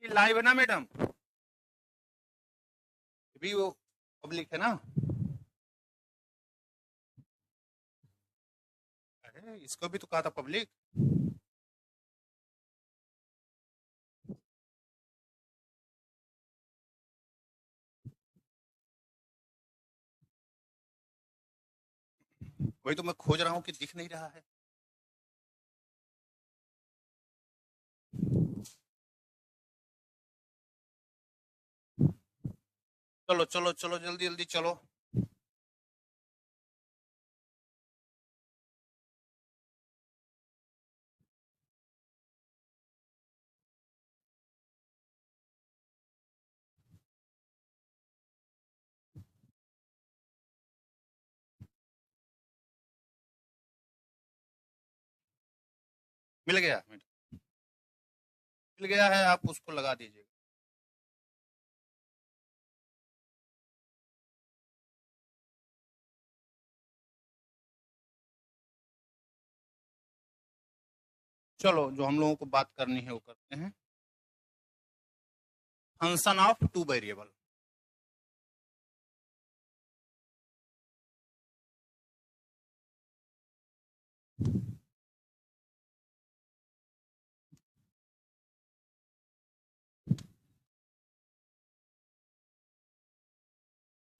ये लाइव है ना मैडम? भी वो पब्लिक है ना? अरे इसको भी तो कहा था पब्लिक। वही तो मैं खोज रहा हूँ कि दिख नहीं रहा है। चलो चलो चलो जल्दी जल्दी चलो। मिल गया मैडम? मिल गया है, आप उसको लगा दीजिए। चलो जो हम लोगों को बात करनी है वो करते हैं। Function of two variable.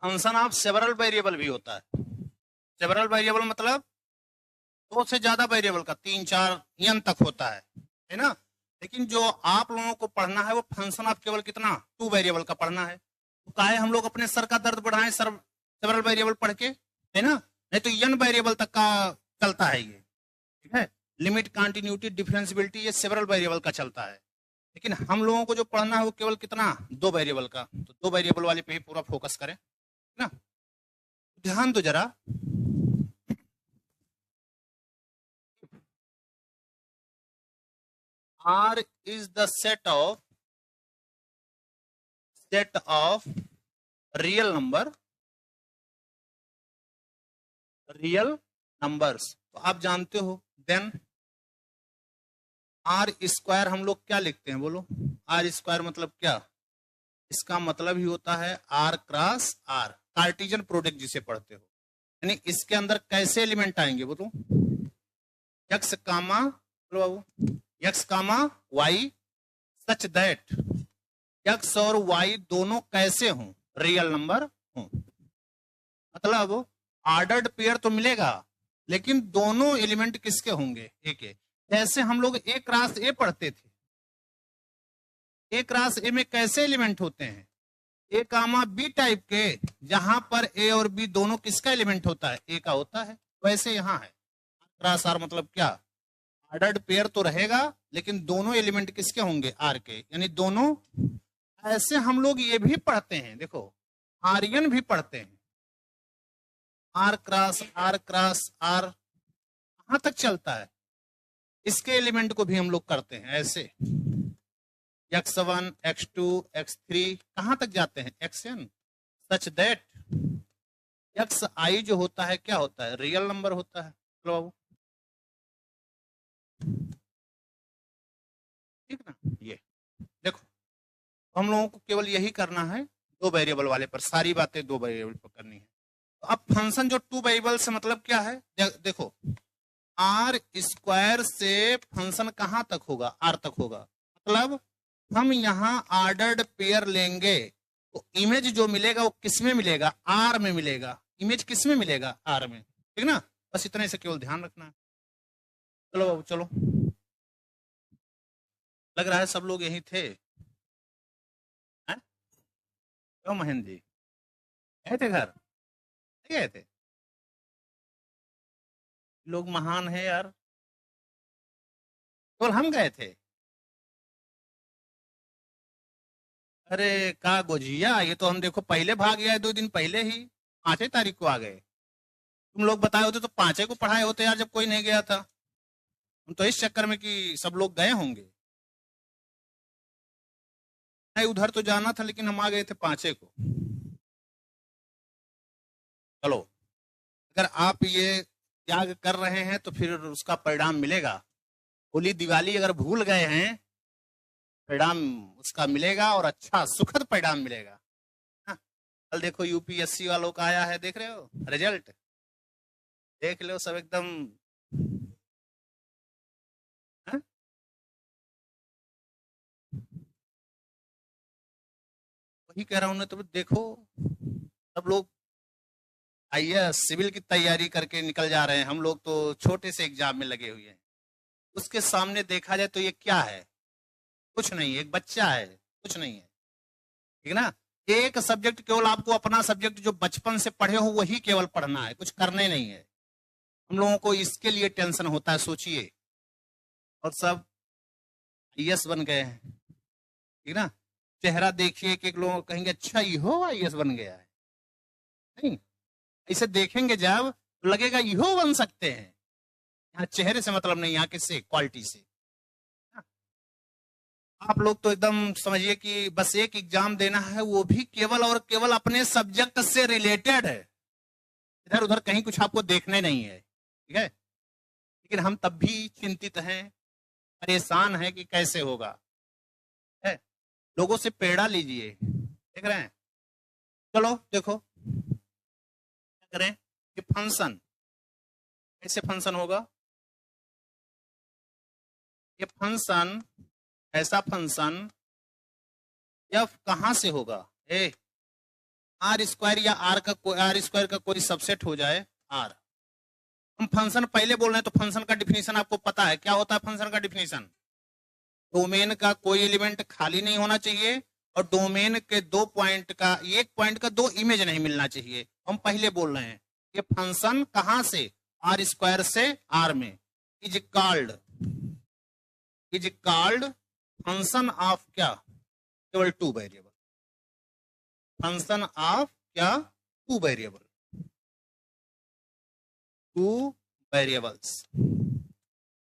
Function of several variable भी होता है। सेवरल वेरिएबल मतलब दो से ज्यादा वेरिएबल का, तीन चार n तक होता है ना? लेकिन जो आप लोगों को पढ़ना है वो फंक्शन ऑफ केवल कितना, टू वेरिएबल का पढ़ना है। तो काहे हम लोग अपने सर का दर्द बढ़ाएं सर सेवरल वेरिएबल पढ़ के, है ना? नहीं तो n वेरिएबल तक का चलता है ये, ठीक है? लिमिट, कंटिन्यूटी, डिफरेंशियबिलिटी, ये सेवरल वेरिएबल का चलता है। लेकिन हम लोगों को जो पढ़ना है वो केवल कितना, दो वेरिएबल का। तो दो वेरिएबल वाले पे ही पूरा फोकस करें, है ना? ध्यान दो जरा। R is the set of real numbers। तो आप जानते हो देन आर स्क्वायर हम लोग क्या लिखते हैं, बोलो? आर स्क्वायर मतलब क्या? इसका मतलब ही होता है R cross R, Cartesian product जिसे पढ़ते हो। यानी इसके अंदर कैसे एलिमेंट आएंगे बोलो? एक्स कामा, बोलो बाबू, X comma Y such that X और वाई दोनों कैसे हों, रियल नंबर हों। मतलब ऑर्डर्ड पेयर तो मिलेगा लेकिन दोनों एलिमेंट किसके होंगे, एक एक। जैसे हम लोग ए क्रॉस ए पढ़ते थे, ए क्रॉस ए में कैसे एलिमेंट होते हैं, ए कामा बी टाइप के, जहां पर ए और बी दोनों किसका एलिमेंट होता है, ए का होता है। वैसे यहां है क्रॉस आर, मतलब क्या, ऑर्डर्ड पेयर तो रहेगा लेकिन दोनों एलिमेंट किसके होंगे, आर के, यानी दोनों। ऐसे हम लोग ये भी पढ़ते हैं, देखो आर्यन भी पढ़ते हैं, R cross R cross R, कहां तक चलता है। इसके एलिमेंट को भी हम लोग करते हैं ऐसे, x1 x2 x3 कहां तक जाते हैं, xn, सच दैट एक्स आई जो होता है क्या होता है, रियल नंबर होता है। चलो बाबू, ठीक ना? ये देखो हम लोगों को केवल यही करना है, दो वेरिएबल वाले पर सारी बातें दो वेरिएबल पर करनी है। तो अब फंक्शन जो टू वेरिएबल से मतलब क्या है, देखो आर स्क्वायर से फंक्शन कहां तक होगा, आर तक होगा। मतलब हम यहाँ ऑर्डर्ड पेयर लेंगे तो इमेज जो मिलेगा वो किस में मिलेगा, आर में मिलेगा। इमेज किस में मिलेगा, आर में, ठीक ना? बस इतने से केवल ध्यान रखना है। चलो बाबू चलो, लग रहा है सब लोग यही थे, हैं? क्यों महेंद्र जी, गए थे घर, नहीं गए थे? लोग महान है यार, केवल हम गए थे। अरे का गोजिया, ये तो हम देखो पहले भाग गया है, 2 दिन पहले ही 5 तारीख को आ गए। तुम लोग बताए होते तो 5 को पढ़ाए होते यार, जब कोई नहीं गया था। हम तो इस चक्कर में कि सब लोग गए होंगे, नहीं उधर तो जाना था लेकिन हम आ गए थे 5 को। चलो, अगर आप ये त्याग कर रहे हैं तो फिर उसका परिणाम मिलेगा। होली दिवाली अगर भूल गए हैं परिणाम उसका मिलेगा और अच्छा सुखद परिणाम मिलेगा। हाँ, कल देखो यूपीएससी वालों का आया है, देख रहे हो रिजल्ट, देख लो सब एकदम। हाँ? वही कह रहा हूं ना, तो देखो सब लोग आईएएस सिविल की तैयारी करके निकल जा रहे हैं, हम लोग तो छोटे से एग्जाम में लगे हुए हैं। उसके सामने देखा जाए तो ये क्या है, कुछ नहीं, एक बच्चा है, कुछ नहीं है, ठीक ना। एक सब्जेक्ट केवल आपको अपना सब्जेक्ट जो बचपन से पढ़े हो वही केवल पढ़ना है, कुछ करने नहीं है। हम लोगों को इसके लिए टेंशन होता है, सोचिए। और सब आईएएस बन गए हैं, ठीक ना। चेहरा देखिए कि एक लोग कहेंगे अच्छा इहो आईएएस बन गया है, नहीं, इसे देखेंगे जब तो लगेगा इहो बन सकते हैं। यहाँ चेहरे से मतलब नहीं, यहाँ किससे, क्वालिटी से। आप लोग तो एकदम समझिए कि बस एक एग्जाम देना है, वो भी केवल और केवल अपने सब्जेक्ट से रिलेटेड है, इधर उधर कहीं कुछ आपको देखने नहीं है, ठीक है। लेकिन हम तब भी चिंतित हैं, परेशान हैं कि कैसे होगा, है। लोगों से प्रेरणा लीजिए, देख रहे हैं। चलो देखो क्या करें, कि फंक्शन कैसे फंक्शन होगा। ये फंक्शन, ऐसा फंक्शन एफ कहां से होगा, ए आर स्क्वायर या आर स्क्वायर का कोई सबसेट हो जाए आर। हम फंक्शन पहले बोल रहे हैं तो फंक्शन का डिफिनीशन आपको पता है, क्या होता है फंक्शन का डिफिनीशन। डोमेन का कोई एलिमेंट खाली नहीं होना चाहिए और डोमेन के दो पॉइंट का, एक पॉइंट का दो इमेज नहीं मिलना चाहिए। हम पहले बोल रहे हैं ये फंक्शन कहां से, आर स्क्वायर से आर में, इज कॉल्ड फंक्शन ऑफ क्या, केवल टू वेरिएबल, फंक्शन ऑफ क्या, टू वेरिएबल, टू वेरिएबल्स,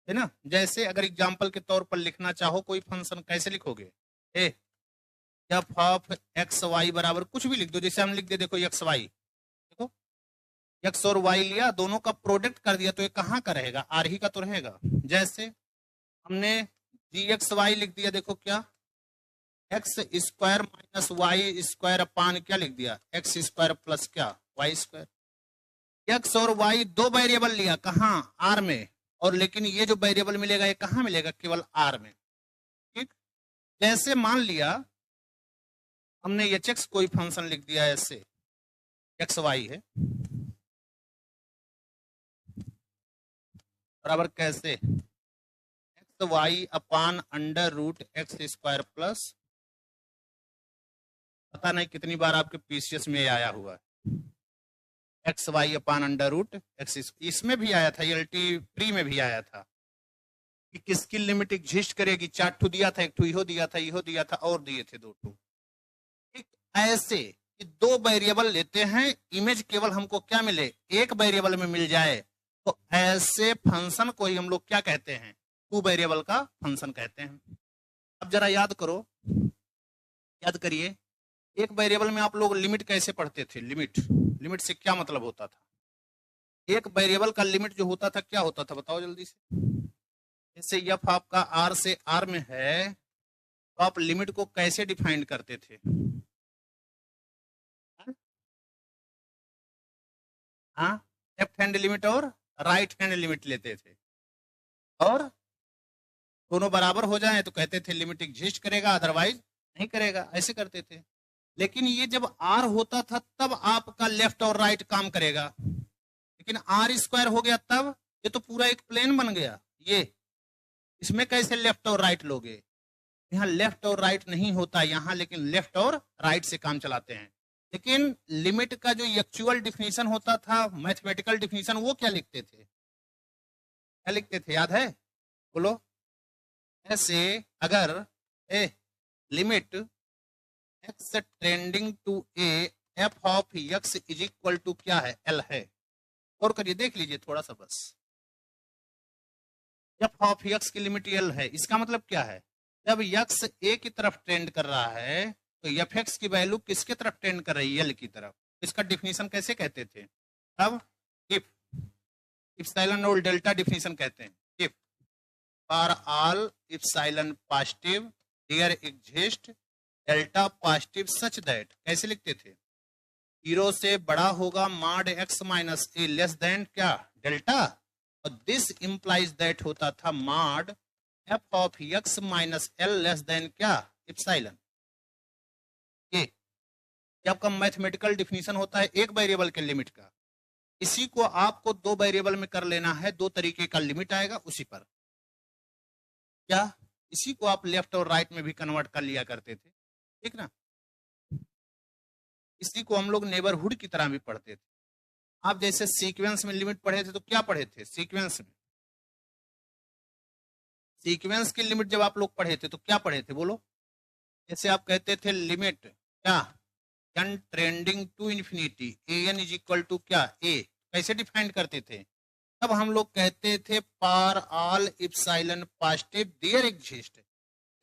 है ना। जैसे अगर एग्जांपल के तौर पर लिखना चाहो कोई फंक्शन, कैसे लिखोगे, a f of x y बराबर कुछ भी लिख दो, जैसे हम लिख दे, देखो एक्स वाई, देखो एक्स और वाई लिया, दोनों का प्रोडक्ट कर दिया, तो ये कहाँ का रहेगा, आर ही का तो रहेगा। जैसे हमने जी एक्स वाई लिख दिया, देखो क्या, x square minus y square upon क्या लिख दिया, एक्स स्क्वायर प्लस क्या, वाई स्क्वायर। एक्स और वाई दो वेरिएबल लिया, कहाँ, आर में, और लेकिन ये जो वेरिएबल मिलेगा ये कहाँ मिलेगा, केवल आर में, ठीक। जैसे मान लिया हमने एच एक्स कोई फंक्शन लिख दिया ऐसे, एक्स वाई है बराबर कैसे, x Y upon under root x square plus, पता नहीं कितनी बार आपके पीसीएस में आया हुआ है, x Y upon under root x, इसमें भी आया था, एलटी प्री में भी आया था कि किसकी लिमिट एग्जिस्ट करेगी। 4 ठू दिया था, एक ठू इहो दिया था, इहो दिया था, और दिए थे 2 ठू। ऐसे कि दो वेरिएबल लेते हैं, इमेज केवल हमको क्या मिले, एक वेरिएबल में मिल जाए, तो ऐसे फंक्शन को ही हम लोग क्या कहते हैं, टू वेरिएबल का फंक्शन कहते हैं। अब जरा याद करो, याद करिए, एक वेरिएबल में आप लोग लिमिट कैसे पढ़ते थे, लिमिट से क्या मतलब होता था, एक वेरिएबल का लिमिट जो होता था क्या होता था, बताओ जल्दी से। जैसे एफ आपका आर से आर में है, तो आप लिमिट को कैसे डिफाइन करते थे, हाँ, लेफ्ट हैंड लिमिट और राइट हैंड लिमिट लेते थे, और दोनों बराबर हो जाए तो कहते थे लिमिट एग्जिस्ट करेगा, अदरवाइज नहीं करेगा, ऐसे करते थे। लेकिन ये जब आर होता था तब आपका लेफ्ट और राइट काम करेगा, लेकिन आर स्क्वायर हो गया तब ये तो पूरा एक प्लेन बन गया, ये इसमें कैसे लेफ्ट और राइट लोगे, यहाँ लेफ्ट और राइट नहीं होता यहाँ, लेकिन लेफ्ट और राइट से काम चलाते हैं। लेकिन लिमिट का जो एक्चुअल डिफिनीशन होता था, मैथमेटिकल डिफिनीशन, वो क्या लिखते थे, क्या लिखते थे, याद है, बोलो। ऐसे अगर a limit x tending to a f of x is equal to क्या है, एल है, और करिए देख लीजिए थोड़ा सा बस, एफ ऑफ एक्स की लिमिट एल है, इसका मतलब क्या है, जब एक्स ए की तरफ ट्रेंड कर रहा है तो एफ एक्स की वैल्यू किसके तरफ ट्रेंड कर रही है, एल की तरफ। इसका डिफिनीशन कैसे कहते थे, अब इफ इप्सिलॉन और डेल्टा डिफिनीशन कहते हैं, if for all epsilon positive there exist delta positive such that, कैसे लिखते थे, 0 से बड़ा होगा मॉड x माइनस ए लेस देन क्या डेल्टा, और दिस इंप्लाइज दैट होता था mod f of x minus l less than क्या इप्सिलॉन। ये आपका मैथमेटिकल डिफिनीशन होता है एक वेरिएबल के लिमिट का। इसी को आपको दो वेरिएबल में कर लेना है, दो तरीके का लिमिट आएगा उसी पर। क्या इसी को आप लेफ्ट और राइट में भी कन्वर्ट कर लिया करते थे, ठीक ना। इसी को हम लोग नेबरहुड की तरह भी पढ़ते थे। आप जैसे सीक्वेंस में लिमिट पढ़े थे तो क्या पढ़े थे, सीक्वेंस में सीक्वेंस की लिमिट जब आप लोग पढ़े थे तो क्या पढ़े थे बोलो। जैसे आप कहते थे लिमिट क्या n trending to infinity a n is equal to क्या ए, कैसे डिफाइन करते थे, तब हम लोग कहते थे for all epsilon positive there exist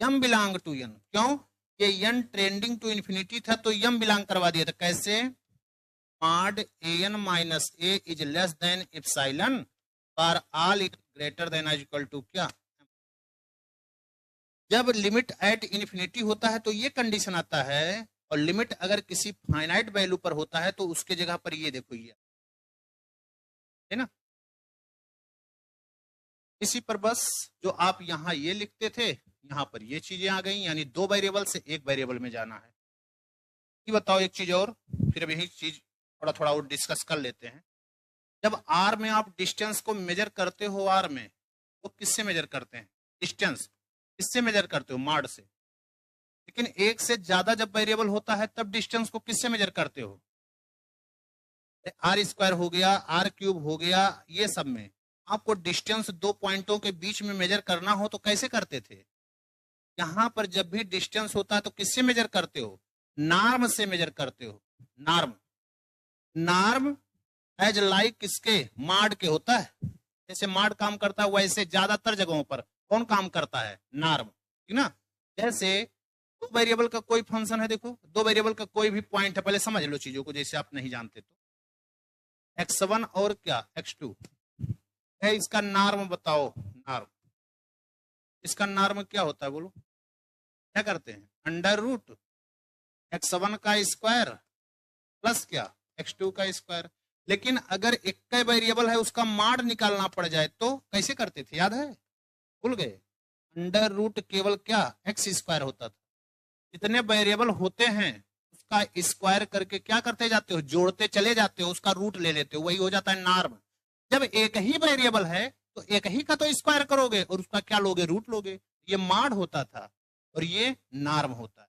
m belong to n। क्यों, ये n ट्रेंडिंग टू इंफिनिटी था तो m बिलोंग करवा दिया था, कैसे, mod an minus a is less than epsilon for all it greater than is equal to क्या। जब लिमिट एट इंफिनिटी होता है तो ये कंडीशन आता है, और लिमिट अगर किसी फाइनाइट वैल्यू पर होता है तो उसके जगह पर ये देखो ये है ना। इसी पर बस जो आप यहां ये लिखते थे यहां पर ये चीजें आ गई, यानी दो वेरिएबल से एक वेरिएबल में जाना है। ये बताओ एक चीज और, फिर अब यही चीज थोड़ा थोड़ा और डिस्कस कर लेते हैं। जब आर में आप डिस्टेंस को मेजर करते हो, आर में वो किससे मेजर करते हैं, डिस्टेंस किससे मेजर करते हो, मॉड से। लेकिन एक से ज्यादा जब वेरिएबल होता है तब डिस्टेंस को किससे मेजर करते हो, आर स्क्वायर हो गया, आर क्यूब हो गया, ये सब में आपको डिस्टेंस दो पॉइंटों के बीच में मेजर करना हो तो कैसे करते थे। यहां पर जब भी डिस्टेंस होता है तो किससे मेजर करते हो, नॉर्म से मेजर करते हो। नॉर्म, नॉर्म एज लाइक किसके, मॉड के होता है। जैसे मॉड काम करता है वैसे ज्यादातर जगहों पर कौन काम करता है, नॉर्म, ठीक ना। जैसे दो वेरिएबल का कोई फंक्शन है, देखो दो वेरिएबल का कोई भी पॉइंट है, पहले समझ लो चीजों को जैसे आप नहीं जानते तो। x1 और क्या x2 है, इसका नॉर्म बताओ, नॉर्म, इसका नॉर्म क्या होता है बोलो, क्या करते हैं, अंडर रूट x1 का स्क्वायर प्लस क्या x2 का स्क्वायर। लेकिन अगर एक का वेरिएबल है उसका मॉड निकालना पड़ जाए तो कैसे करते थे, याद है, भूल गए, अंडर रूट केवल क्या एक्स स्क्वायर होता था। जितने वेरिएबल होते हैं उसका स्क्वायर करके क्या करते जाते हो, जोड़ते चले जाते हो, उसका रूट ले लेते हो, वही हो जाता है नॉर्म। जब एक ही वेरिएबल है तो एक ही का तो स्क्वायर करोगे और उसका क्या लोगे, रूट लोगे। ये मॉड होता था और ये नॉर्म होता है।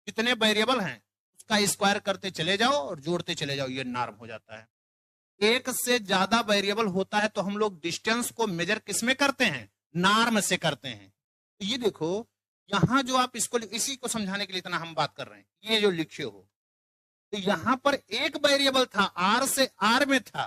जितने वेरिएबल हैं उसका स्क्वायर करते चले जाओ और जोड़ते चले जाओ, ये नॉर्म हो जाता है। एक से ज्यादा वेरिएबल होता है तो हम लोग डिस्टेंस को मेजर किसमें करते हैं, नॉर्म से करते हैं। तो ये देखो यहां जो आप इसको, इसी को समझाने के लिए इतना हम बात कर रहे हैं, ये जो लिखे हो, तो यहां पर एक वेरिएबल था आर से आर में था।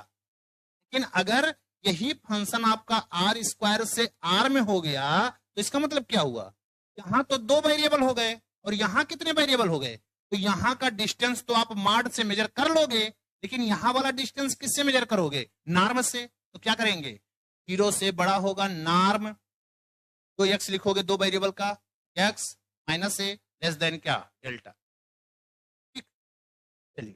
लेकिन अगर यही फंक्शन आपका आर स्क्वायर से आर में हो गया तो इसका मतलब क्या हुआ, यहां तो दो वेरिएबल हो गए और यहां कितने वेरिएबल हो गए। तो यहां का डिस्टेंस तो आप मॉड से मेजर कर लोगे, लेकिन यहां वाला डिस्टेंस किससे मेजर करोगे, नॉर्म से। तो क्या करेंगे, 0 से बड़ा होगा नॉर्म, तो x लिखोगे दो वेरिएबल का, x माइनस ए लेस देन क्या डेल्टा। ठीक, चलिए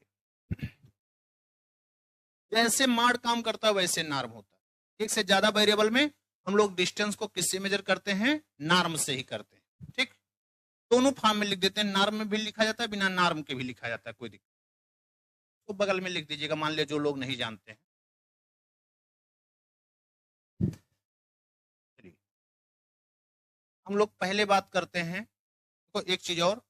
जैसे मॉड काम करता है वैसे नॉर्म होता है। एक से ज्यादा वेरिएबल में हम लोग डिस्टेंस को किससे मेजर करते हैं, नॉर्म से ही करते हैं। ठीक, दोनों फॉर्म में लिख देते हैं, नॉर्म में भी लिखा जाता है, बिना नॉर्म के भी लिखा जाता है, कोई दिक्कत तो बगल में लिख दीजिएगा, मान लिया जो लोग नहीं जानते हैं। हम लोग पहले बात करते हैं, तो एक चीज और,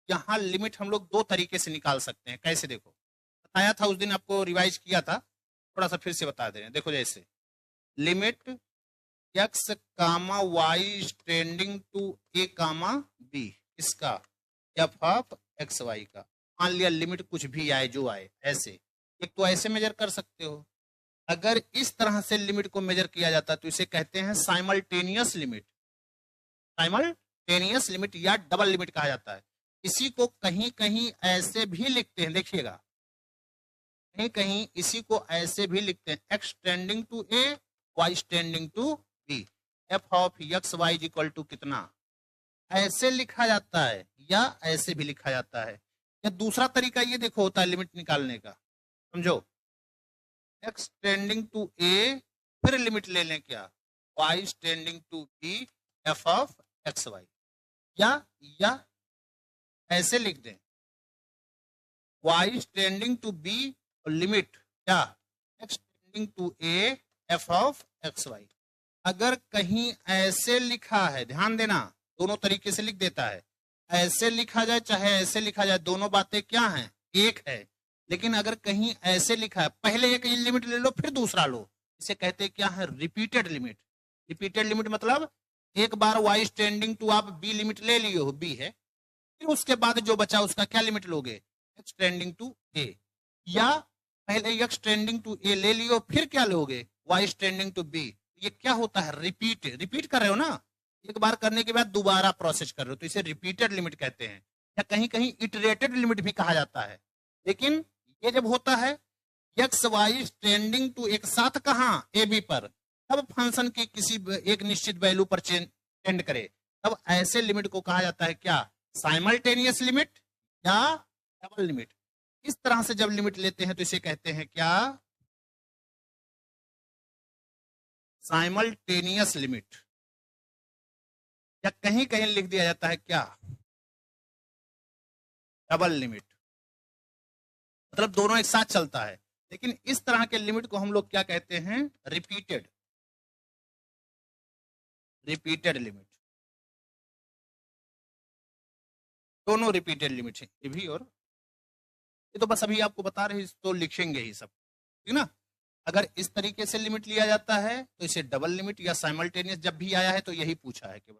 यहाँ लिमिट हम लोग दो तरीके से निकाल सकते हैं। कैसे, देखो बताया था उस दिन, आपको रिवाइज किया था, थोड़ा सा फिर से बता दे रहे हैं। देखो जैसे limit x comma y tending to a comma b, इसका f ऑफ x y का, मान लिया लिमिट कुछ भी आए जो आए, ऐसे एक तो ऐसे मेजर कर सकते हो। अगर इस तरह से लिमिट को मेजर किया जाता है तो इसे कहते हैं साइमल्टेनियस लिमिट, साइमल्टेनियस लिमिट या डबल लिमिट कहा जाता है। इसी को कहीं कहीं ऐसे भी लिखते हैं, देखिएगा कहीं कहीं इसी को ऐसे भी लिखते हैं, x tending to a y tending to b, f of x y equal to कितना ऐसे लिखा जाता है या ऐसे भी लिखा जाता है, या दूसरा तरीका ये देखो होता है लिमिट निकालने का, समझो, x टेंडिंग टू a, फिर लिमिट ले लें क्या, y tending to b f of x y, या ऐसे लिख दें y टेंडिंग टू b और लिमिट क्या, x tending to a f of x y. अगर कहीं ऐसे लिखा है, ध्यान देना, दोनों तरीके से लिख देता है, ऐसे लिखा जाए चाहे ऐसे लिखा जाए, दोनों बातें क्या हैं, एक है। लेकिन अगर कहीं ऐसे लिखा है, पहले एक लिमिट ले लो फिर दूसरा लो, इसे कहते हैं क्या है, रिपीटेड लिमिट। रिपीटेड लिमिट मतलब एक बार y स्टैंडिंग टू आप b लिमिट ले लियो हो, b है, फिर उसके बाद जो बचा उसका क्या लिमिट लोगे, x टेंडिंग टू a, या पहले x टेंडिंग टू a ले लियो फिर क्या लोगे, y टेंडिंग टू b। ये क्या होता है, रिपीट कर रहे हो ना, एक बार करने के बाद दोबारा प्रोसेस कर रहे हो, तो इसे रिपीटेड लिमिट कहते हैं, या कहीं कहीं इटरेटेड लिमिट भी कहा जाता है। लेकिन ये जब होता है एक्स वाई टेंडिंग टू एक साथ कहां, ए बी पर, तब फंक्शन की किसी एक निश्चित वैल्यू पर टेंड करे, तब ऐसे लिमिट को कहा जाता है क्या, साइमल्टेनियस लिमिट या डबल लिमिट। इस तरह से जब लिमिट लेते हैं तो इसे कहते हैं क्या, साइमल्टेनियस लिमिट, या कहीं कहीं लिख दिया जाता है क्या, डबल लिमिट, मतलब दोनों एक साथ चलता है। लेकिन इस तरह के लिमिट को हम लोग क्या कहते हैं, रिपीटेड लिमिट। दोनों रिपीटेड लिमिट है, ये भी और ये तो बस अभी आपको बता रहे, तो लिखेंगे ही सब, ठीक ना। अगर इस तरीके से लिमिट लिया जाता है तो इसे डबल लिमिट या साइमल्टेनियस, जब भी आया है तो यही पूछा है, केवल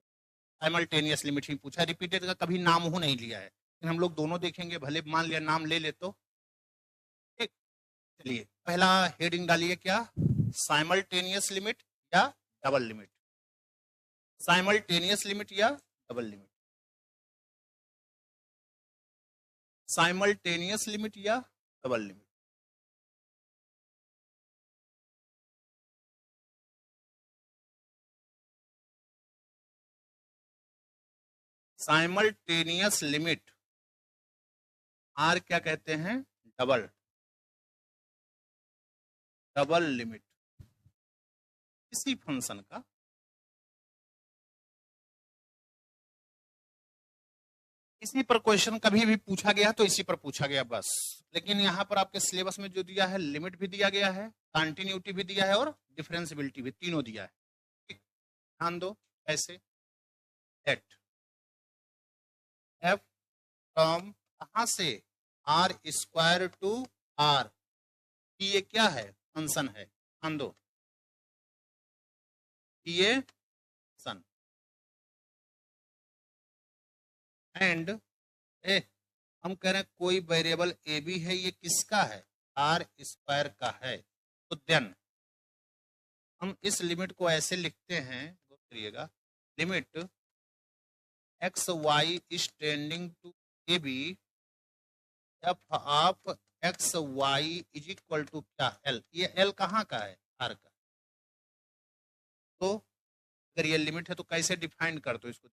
साइमल्टेनियस लिमिट ही पूछा है, रिपीटेड का कभी नाम हो नहीं लिया है। लेकिन हम लोग दोनों देखेंगे, भले मान लिया नाम ले ले तो ठीक। चलिए पहला हेडिंग डालिए क्या, साइमल्टेनियस लिमिट या डबल लिमिट, साइमल्टेनियस लिमिट या डबल लिमिट, साइमल्टेनियस लिमिट या double limit. Simultaneous limit or क्या कहते हैं, डबल लिमिट किसी फंक्शन का, इसी पर क्वेश्चन कभी भी पूछा गया तो इसी पर पूछा गया बस। लेकिन यहाँ पर आपके सिलेबस में जो दिया है, लिमिट भी दिया गया है, कंटिन्यूटी भी दिया है और डिफरेंशियबिलिटी भी, तीनों दिया है। ध्यान दो ऐसे, लेट एफ फ्रॉम कहां से, आर स्क्वायर टू आर, ये क्या है, फंक्शन है, ध्यान दो, ये फंक्शन, एंड हम कह रहे हैं कोई वेरिएबल ए बी है, ये किसका है, आर स्क्वायर का है। तो देन हम इस लिमिट को ऐसे लिखते हैं, करिएगा, limit x Y is tending to a B F of x Y is equal to क्या, एल। ये एल कहाँ का है, आर का। तो अगर ये लिमिट है तो कैसे डिफाइन कर दो इसको,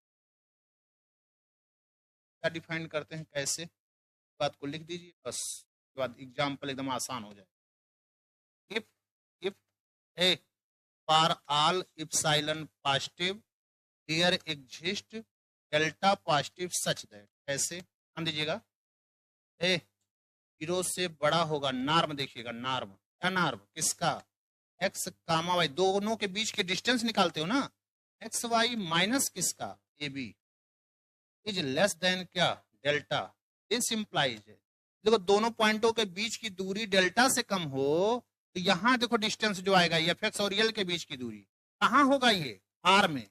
क्या डिफाइन करते हैं कैसे, बात को लिख दीजिए बस, उसके बाद एग्जाम्पल एकदम आसान हो जाए। If A for all epsilon positive here exist delta positive such that, कैसे, ध्यान दीजिएगा, ए 0 से बड़ा होगा, नॉर्म देखिएगा, नॉर्म क्या, नॉर्म किसका, एक्स कामा वाई, दोनों के बीच के डिस्टेंस निकालते हो ना, एक्स वाई माइनस किसका, a b is less than क्या, डेल्टा। दिस इंप्लाइज, देखो दोनों पॉइंटों के बीच की दूरी डेल्टा से कम हो, तो यहां देखो डिस्टेंस जो आएगा, एफ एक्स और एल के बीच की दूरी कहां होगा, ये आर में।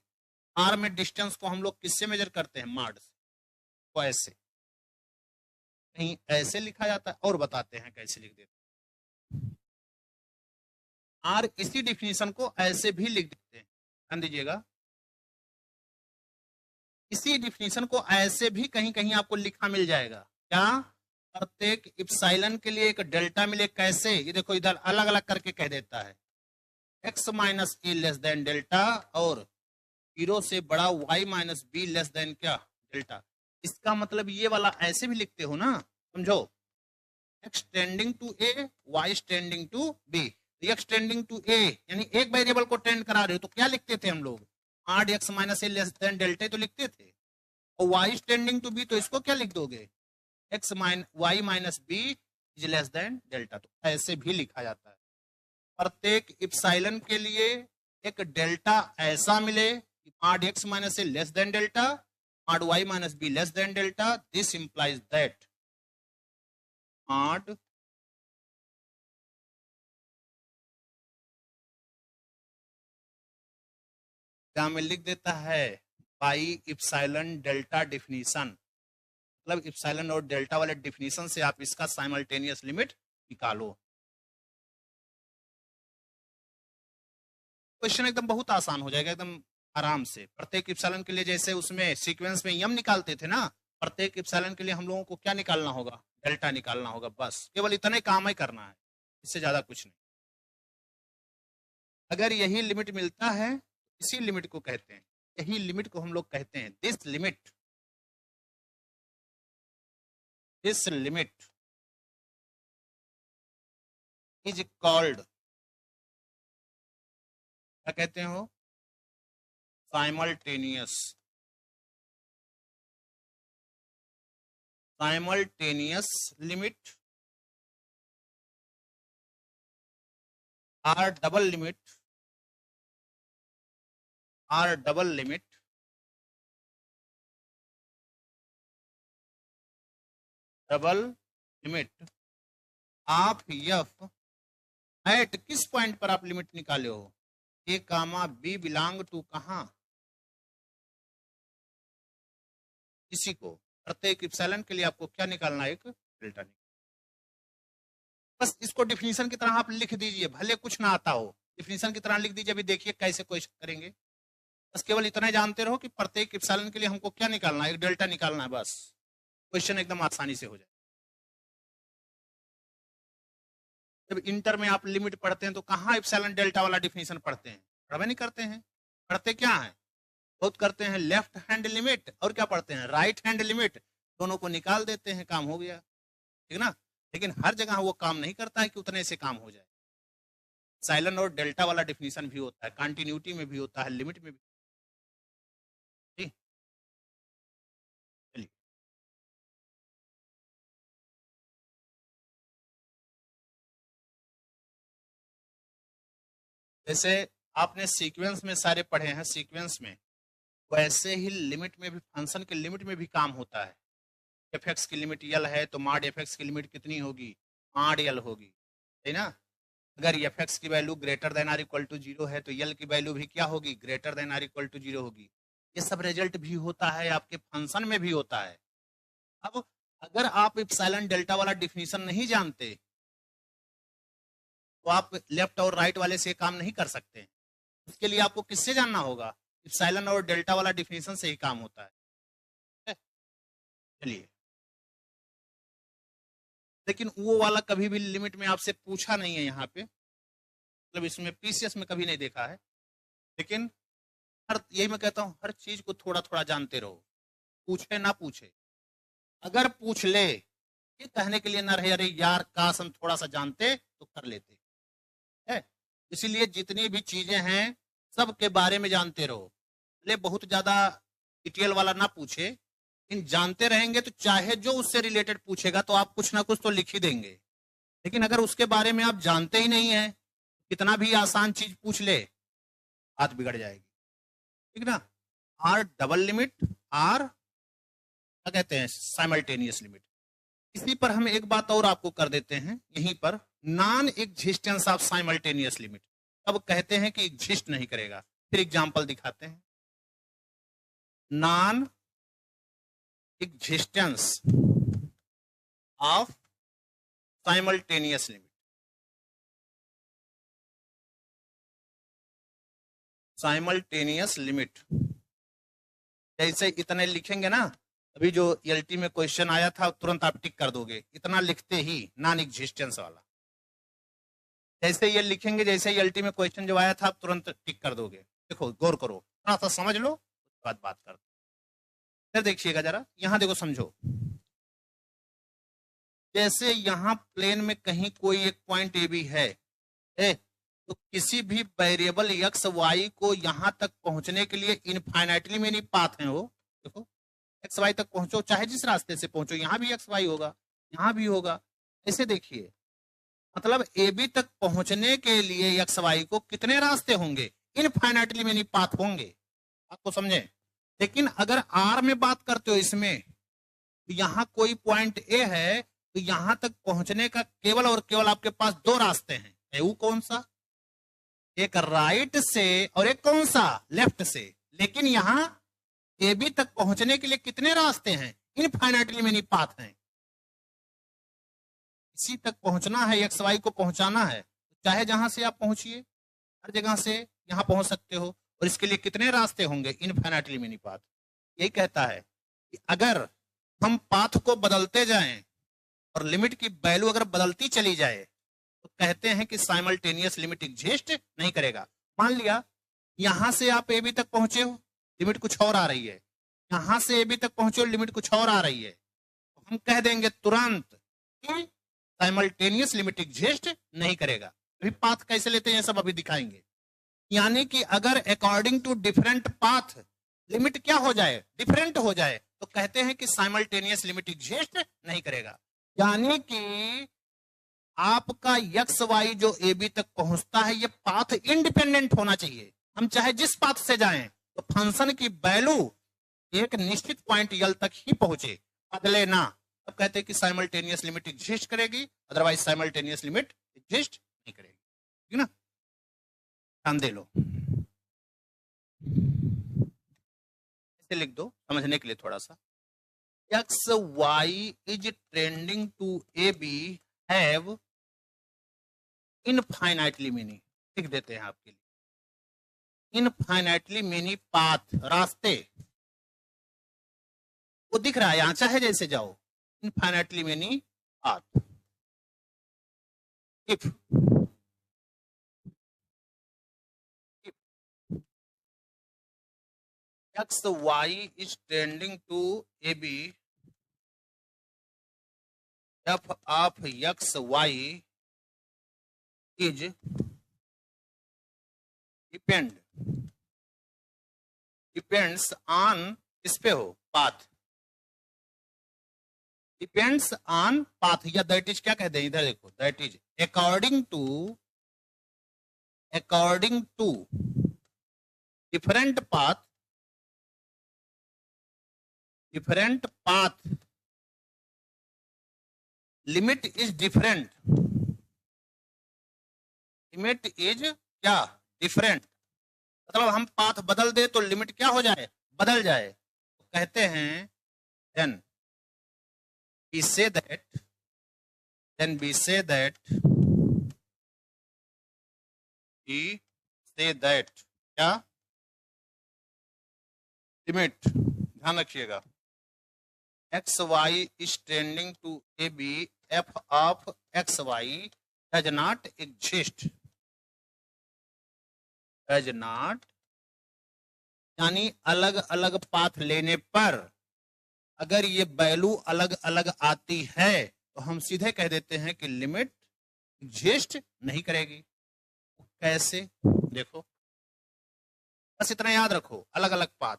आर में डिस्टेंस को हम लोग किससे मेजर करते हैं, माड से। तो ऐसे कहीं ऐसे लिखा जाता है, और बताते हैं कैसे लिख देते हैं। आर इसी डिफिनीशन को ऐसे भी लिख देते हैं, ध्यान दीजिएगा, इसी डिफिनीशन को ऐसे भी कहीं कहीं आपको लिखा मिल जाएगा, क्या, प्रत्येक इप्सिलॉन के लिए एक डेल्टा मिले, कैसे, ये देखो इधर अलग अलग करके कह देता है, एक्स माइनस ए लेस देन डेल्टा और 0 से बड़ा y minus B less than क्या डेल्टा। इसका मतलब ये वाला ऐसे भी लिखते हो ना, समझो, x tending to a y tending to b। x tending to a यानी एक वेरिएबल को टेंड करा रहे हो तो क्या लिखते थे हम लोग, आड x माइनस ए लेस देन डेल्टा तो लिखते थे। और y टेंडिंग टू b तो इसको क्या लिख दोगे, y minus b is less than delta. तो ऐसे भी लिखा जाता है। प्रत्येक इप्सिलॉन के लिए एक डेल्टा ऐसा मिले कि mod x minus A less than delta, mod y minus B less than delta. This implies that mod क्या में लिख देता है बाई इप्सिलॉन डेल्टा डिफिनीशन, मतलब इप्सिलॉन और डेल्टा वाले डिफिनीशन से आप इसका साइमल्टेनियस लिमिट निकालो। क्वेश्चन एकदम बहुत आसान हो जाएगा, एकदम आराम से। प्रत्येक इप्सिलॉन के लिए जैसे उसमें सीक्वेंस में यम निकालते थे ना, प्रत्येक इप्सिलॉन के लिए हम लोगों को क्या निकालना होगा, डेल्टा निकालना होगा। बस केवल इतने काम ही करना है, इससे ज्यादा कुछ नहीं। अगर यही लिमिट मिलता है, इसी लिमिट को कहते हैं, यही लिमिट को हम लोग कहते हैं दिस लिमिट इज कॉल्ड, क्या कहते हो, simultaneous limit or double limit of f at किस पॉइंट पर आप लिमिट निकाले हो, a comma b belong to कहां, इसी को। प्रत्येक इप्सिलॉन के लिए आपको क्या निकालना है, एक डेल्टा निकालना। बस इसको डिफिनीशन की तरह आप लिख दीजिए, भले कुछ ना आता हो, डिफिनीशन की तरह लिख दीजिए। अभी देखिए कैसे क्वेश्चन करेंगे। बस केवल इतना जानते रहो कि प्रत्येक इप्सिलॉन के लिए हमको क्या निकालना है, एक डेल्टा निकालना है। बस क्वेश्चन एकदम आसानी से हो जाए। जब इंटर में आप लिमिट पढ़ते हैं तो कहाँ इप्सिलॉन डेल्टा वाला डिफिनीशन पढ़ते हैं, पढ़वे नहीं करते हैं। पढ़ते क्या है, बहुत करते हैं लेफ्ट हैंड लिमिट, और क्या पढ़ते हैं, राइट हैंड लिमिट। दोनों को निकाल देते हैं, काम हो गया, ठीक ना। लेकिन हर जगह वो काम नहीं करता है कि उतने से काम हो जाए। साइलन और डेल्टा वाला डिफिनीशन भी होता है, कंटिन्यूटी में भी होता है, लिमिट में भी। ठीक, चलिए जैसे आपने सीक्वेंस में सारे पढ़े हैं, सीक्वेंस में वैसे ही लिमिट में भी, फंक्शन के लिमिट में भी काम होता है। एफ एक्स की लिमिट यल है तो मॉड एफ एक्स की लिमिट कितनी होगी, मॉड यल होगी, है ना। अगर एफ एक्स की value greater than or equal to 0 है तो यल की वैल्यू भी क्या होगी, greater than or equal to 0 होगी। ये सब रिजल्ट भी होता है, आपके फंक्शन में भी होता है। अब अगर आप इप्सिलॉन डेल्टा वाला डिफिनीशन नहीं जानते तो आप लेफ्ट और राइट वाले से काम नहीं कर सकते। उसके लिए आपको किससे जानना होगा, इप्सिलॉन और डेल्टा वाला डिफिनीशन से ही काम होता है। चलिए, लेकिन वो वाला कभी भी लिमिट में आपसे पूछा नहीं है यहाँ पे, मतलब इसमें पीसीएस में कभी नहीं देखा है। लेकिन हर, यही मैं कहता हूँ, हर चीज को थोड़ा थोड़ा जानते रहो, पूछे ना पूछे। अगर पूछ ले, ये कहने के लिए ना रहे अरे यार काश हम थोड़ा सा जानते तो कर लेते है। इसीलिए जितनी भी चीजें हैं सब के बारे में जानते रहो। ले बहुत ज्यादा डिटेल वाला ना पूछे, इन जानते रहेंगे तो चाहे जो उससे रिलेटेड पूछेगा तो आप कुछ ना कुछ तो लिख ही देंगे। लेकिन अगर उसके बारे में आप जानते ही नहीं है, कितना भी आसान चीज पूछ ले, बात बिगड़ जाएगी, ठीक ना। आर डबल लिमिट, आर क्या कहते हैं, साइमल्टेनियस लिमिट। इसी पर हम एक बात और आपको कर देते हैं यहीं पर, non existence of simultaneous limit. अब कहते हैं कि एग्जिस्ट नहीं करेगा, फिर एग्जांपल दिखाते हैं। Non existence of simultaneous limit, simultaneous limit जैसे इतने लिखेंगे ना, अभी जो एलटी में क्वेश्चन आया था तुरंत आप टिक कर दोगे, इतना लिखते ही नॉन एग्जिस्टेंस वाला। जैसे ये लिखेंगे, जैसे एलटी में क्वेश्चन जो आया था आप तुरंत टिक कर दोगे। देखो गौर करो, थोड़ा सा समझ लो, उसके बाद बात करते। फिर देखिएगा जरा, यहां देखो समझो, जैसे यहां प्लेन में कहीं कोई एक पॉइंट ए बी है, तो किसी भी वेरिएबल एक्स वाई को यहां तक पहुंचने के लिए इनफाइनाइटली मेनी पाथ है वो। देखो एक्स वाई तक पहुंचो, चाहे जिस रास्ते से पहुंचो, यहां भी एक्स वाई होगा, यहां भी होगा। ऐसे देखिए, मतलब ए बी तक पहुंचने के लिए एक्स वाई को कितने रास्ते होंगे, इनफाइनाइटली मेनी पाथ होंगे। आपको समझे? लेकिन अगर आर में बात करते हो इसमें, तो यहां कोई पॉइंट ए है, तो यहां तक पहुंचने का केवल और केवल आपके पास दो रास्ते हैं। वो कौन सा? एक राइट से और एक कौन सा? लेफ्ट से। लेकिन यहां ए बी तक पहुंचने के लिए कितने रास्ते हैं? इनफाइनाइटली मेनी पाथ हैं। इसी तक पहुंचना है, एक्स वाई को पहुंचाना है, चाहे जहां से आप पहुंचिए, हर जगह से यहां पहुंच सकते हो। और इसके लिए कितने रास्ते होंगे? Infinitely many path. यही कहता है कि अगर हम पाथ को बदलते जाएं और लिमिट की वैल्यू अगर बदलती चली जाए, तो कहते हैं कि साइमल्टेनियस लिमिट एग्जिस्ट नहीं करेगा। मान लिया यहां से आप ए बी तक पहुंचे हो, लिमिट कुछ और आ रही है, यहां से ए बी तक पहुंचे हो, लिमिट कुछ और आ रही है, तो हम कह देंगे तुरंत कि साइमल्टेनियस लिमिट एग्जिस्ट नहीं करेगा। अभी पाथ कैसे लेते हैं सब अभी दिखाएंगे। यानी कि अगर according to different path limit क्या हो जाए? डिफरेंट हो जाए, तो कहते हैं कि साइमल्टेनियस लिमिट एग्जिस्ट नहीं करेगा। यानी कि आपका एक्स वाई जो ए बी तक पहुंचता है, ये पाथ इंडिपेंडेंट होना चाहिए। हम चाहे जिस पाथ से जाएं, तो फंक्शन की वैल्यू एक निश्चित पॉइंट यल तक ही पहुंचे, बदले ना। अब कहते हैं कि साइमल्टेनियस लिमिट एग्जिस्ट करेगी, अदरवाइज साइमल्टेनियस लिमिट एग्जिस्ट नहीं करेगी। ठीक ना? ध्यान दे लो, इसे लिख दो समझने के लिए थोड़ा सा। X Y is trending to a b have infinitely many, लिख देते हैं आपके लिए, इनफाइनाइटली मेनी पाथ, रास्ते। वो दिख रहा है यहां, चाहे जैसे जाओ, infinitely many path. If x Y is trending to a B, F of x Y is depends on, किस पे हो? पाथ। डिपेंड्स ऑन पाथ, या दैट इज, क्या कहते हैं इधर देखो, that is according to different path limit is different, limit is क्या? डिफरेंट। मतलब हम पाथ बदल दे तो लिमिट क्या हो जाए? बदल जाए। तो कहते हैं देन we say that क्या? लिमिट, ध्यान रखिएगा, x Y is tending to a B, F of x y does not exist, does not, यानी अलग अलग पाथ लेने पर अगर ये वैल्यू अलग अलग आती है, तो हम सीधे कह देते हैं कि लिमिट एग्जिस्ट नहीं करेगी। कैसे? देखो, बस इतना याद रखो, अलग अलग पाथ,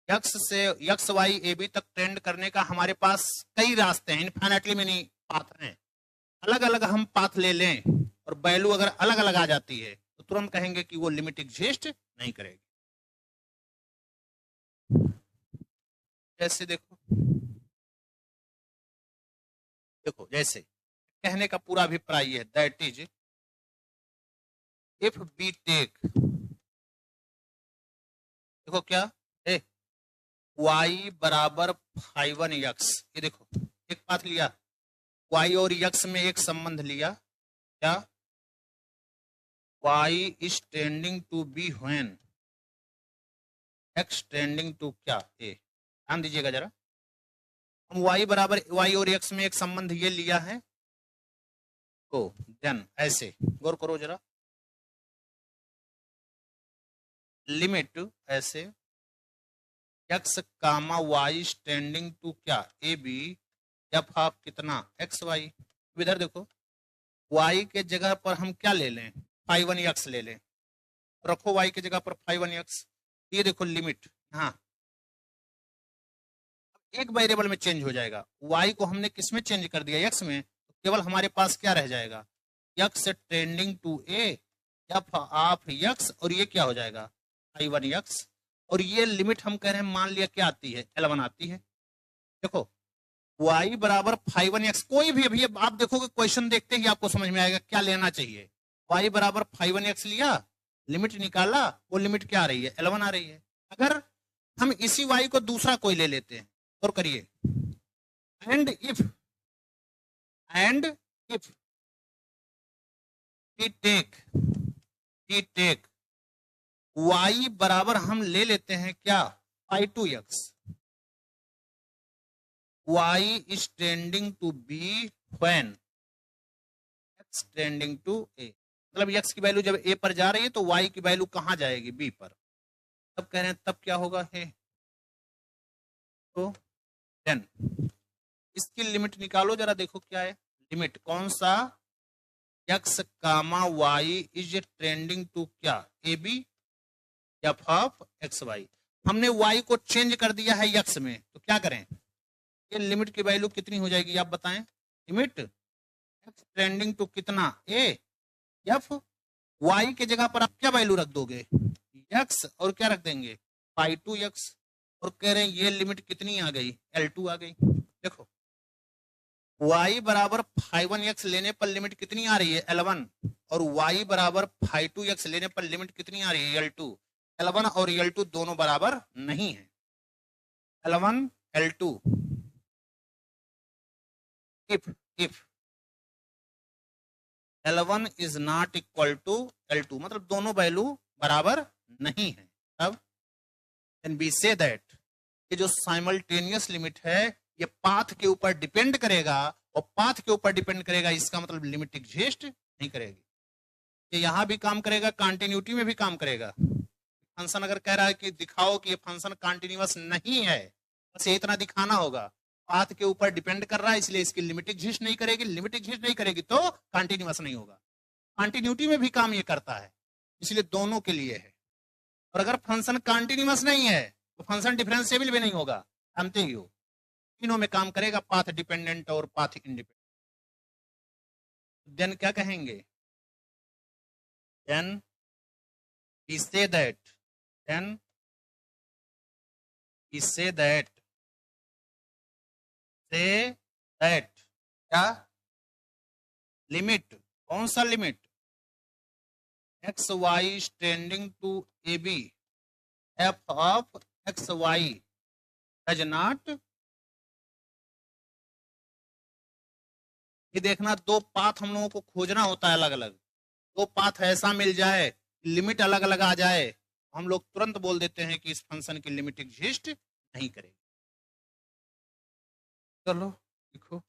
एक्स से एक्स वाई ए बी तक ट्रेंड करने का हमारे पास कई रास्ते हैं, इनफाइनाइटली मेनी पाथ हैं। अलग अलग हम पाथ ले लें और वैल्यू अगर अलग अलग आ जाती है, तो तुरंत कहेंगे कि वो लिमिट एग्जिस्ट नहीं करेगी। जैसे देखो, जैसे कहने का पूरा अभिप्राय है, that is if we take, देखो क्या है, y बराबर 5x, ये देखो एक पाथ लिया, y और x में एक संबंध लिया, क्या? y is tending to b when x tending to क्या? a। ध्यान दीजिएगा जरा, हम y बराबर y और x में एक संबंध ये लिया है, तो देन ऐसे गौर करो जरा, लिमिट ऐसे x comma y tending to क्या ए बी एफ ऑफ कितना एक्स वाई। इधर देखो वाई के जगह पर हम क्या ले लें, फाइव वन एक्स ले लें, रखो वाई के जगह पर फाइव वन एक्स। ये देखो लिमिट, हाँ एक वेरिएबल में चेंज हो जाएगा, वाई को हमने किस में चेंज कर दिया एक्स में, तो केवल हमारे पास क्या रह जाएगा x tending to a f of x, और ये क्या हो जाएगा फाइव वन एक्स। और ये लिमिट हम कह रहे हैं मान लिया क्या आती है L1 आती है। देखो y बराबर फाइव वन एक्स, कोई भी अभी आप देखोगे क्वेश्चन देखते ही आपको समझ में आएगा क्या लेना चाहिए। y बराबर फाइव वन एक्स लिया, लिमिट निकाला, वो लिमिट क्या आ रही है L1 आ रही है। अगर हम इसी y को दूसरा कोई ले लेते हैं और करिए and if we take y बराबर हम ले लेते हैं क्या five to x, y is tending to b when x tending to a, मतलब x की वैल्यू जब a पर जा रही है तो y की वैल्यू कहां जाएगी b पर। तब कह रहे हैं तब क्या होगा है, तो 10 इसकी लिमिट निकालो जरा, देखो क्या है लिमिट, कौन सा x comma y is trending to क्या A B F of x Y. हमने y को चेंज कर दिया है x में, तो क्या करें, ये लिमिट की वैल्यू कितनी हो जाएगी आप बताएं, लिमिट x ट्रेंडिंग टू कितना a एफ, y के जगह पर आप क्या वैल्यू रख दोगे x और क्या रख देंगे फाइव टू एक्स, और कह रहे हैं ये लिमिट कितनी आ गई L2 आ गई। देखो y बराबर फाइव वन एक्स लेने पर लिमिट कितनी आ रही है L1, और y बराबर फाइव टू एक्स लेने पर लिमिट कितनी आ रही है L2। L1 और L2 दोनों बराबर नहीं है, L1 L2 if L1 is not equal to L2, मतलब दोनों वैल्यू बराबर नहीं है। अब then we say that ये जो साइमल्टेनियस लिमिट है ये पाथ के ऊपर डिपेंड करेगा, और पाथ के ऊपर डिपेंड करेगा इसका मतलब लिमिट एग्जिस्ट नहीं करेगी। ये यहां भी काम करेगा, कंटिन्यूटी में भी काम करेगा। फंक्शन अगर कह रहा है कि दिखाओ कि ये फंक्शन कंटिन्यूअस नहीं है, बस ये इतना दिखाना होगा, पाथ के ऊपर डिपेंड कर रहा है इसलिए इसकी लिमिट एग्जिस्ट नहीं करेगी, लिमिट एग्जिस्ट नहीं करेगी तो कंटिन्यूअस नहीं होगा। कंटिन्यूटी में भी काम ये करता है, इसलिए दोनों के लिए है। और अगर फंक्शन कंटिन्यूअस नहीं है तो फंक्शन डिफरेंशिएबल भी नहीं होगा, जानते ही हो, तीनों में काम करेगा, पाथ डिपेंडेंट और पाथ इंडिपेंडेंट। देन क्या कहेंगे, then we say that then we say that क्या लिमिट, कौन सा limit x y tending to a B F of x y does not, ये देखना दो पाथ हम लोगों को खोजना होता है अलग अलग, दो पाथ ऐसा मिल जाए लिमिट अलग अलग आ जाए, हम लोग तुरंत बोल देते हैं कि इस फंक्शन की लिमिट एग्जिस्ट नहीं करेगी। चलो देखो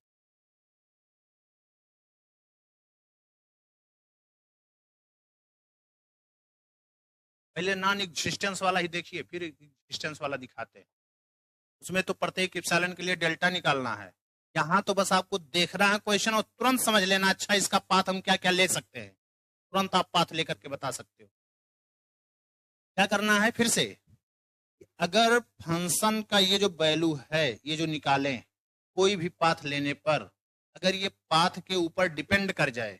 पहले नॉन एग्जिस्टेंस वाला ही देखिए फिर एग्जिस्टेंस वाला दिखाते हैं। उसमें तो प्रत्येक एप्सिलॉन के लिए डेल्टा निकालना है, यहाँ तो बस आपको देखना है क्वेश्चन और तुरंत समझ लेना अच्छा इसका पाथ हम क्या क्या ले सकते हैं, तुरंत आप पाथ लेकर के बता सकते हो। क्या करना है फिर से, अगर फंक्शन का ये जो वैल्यू है ये जो निकालें कोई भी पाथ लेने पर, अगर ये पाथ के ऊपर डिपेंड कर जाए,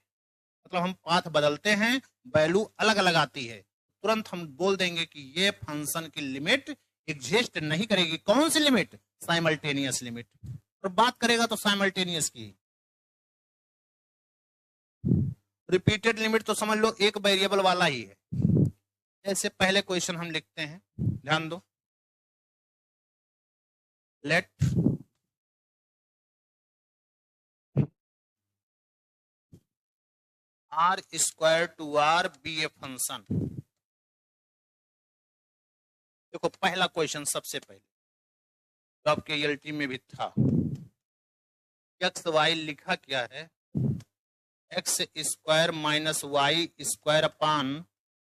मतलब हम पाथ बदलते हैं वैल्यू अलग अलग आती है, तुरंत हम बोल देंगे कि ये फंक्शन की लिमिट एग्जिस्ट नहीं करेगी। कौन सी लिमिट, साइमल्टेनियस लिमिट, और बात करेगा तो साइमल्टेनियस की। रिपीटेड लिमिट तो समझ लो एक वेरिएबल वाला ही है। ऐसे पहले क्वेश्चन हम लिखते हैं, ध्यान दो, let R square to R be a function. देखो पहला क्वेश्चन सबसे पहले तो आपके एलटी में भी था, एक्स वाई लिखा क्या है, x square minus y square upon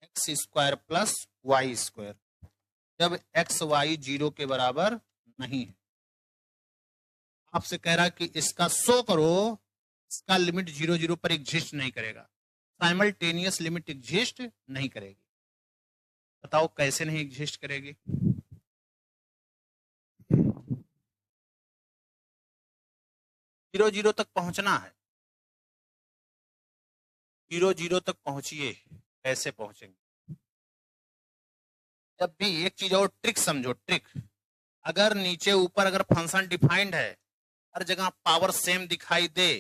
x square plus Y square, जब एक्स वाई 0 के बराबर नहीं है। आपसे कह रहा है कि इसका शो करो, इसका लिमिट 0 0 पर एग्जिस्ट नहीं करेगा, साइमल्टेनियस लिमिट एग्जिस्ट नहीं करेगी। बताओ कैसे नहीं एग्जिस्ट करेगी? जीरो जीरो तक पहुंचना है, 0 0 तक पहुंचिए। कैसे पहुंचेंगे? जब भी एक चीज और ट्रिक समझो, ट्रिक, अगर नीचे ऊपर अगर फंक्शन डिफाइंड है, हर जगह पावर सेम दिखाई दे,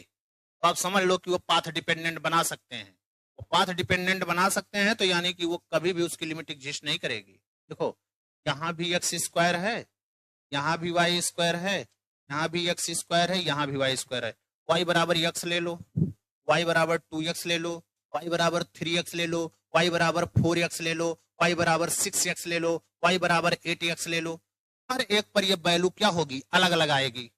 तो आप समझ लो कि वो पाथ डिपेंडेंट बना सकते हैं। वो पाथ डिपेंडेंट बना सकते हैं तो यानी कि वो कभी भी उसकी लिमिट एग्जिस्ट नहीं करेगी। देखो यहाँ भी एक्स स्क्वायर है, यहाँ भी वाई स्क्वायर है, यहाँ भी एक्स स्क्वायर है, यहाँ भी वाई स्क्वायर है। वाई बराबर एक्स ले लो, वाई बराबर 2x ले लो, वाई बराबर 3x ले लो, वाई बराबर 4x ले लो, वाई बराबर 6x ले लो, वाई बराबर 8x ले लो। हर एक पर ये वैल्यू क्या होगी? अलग अलग आएगी।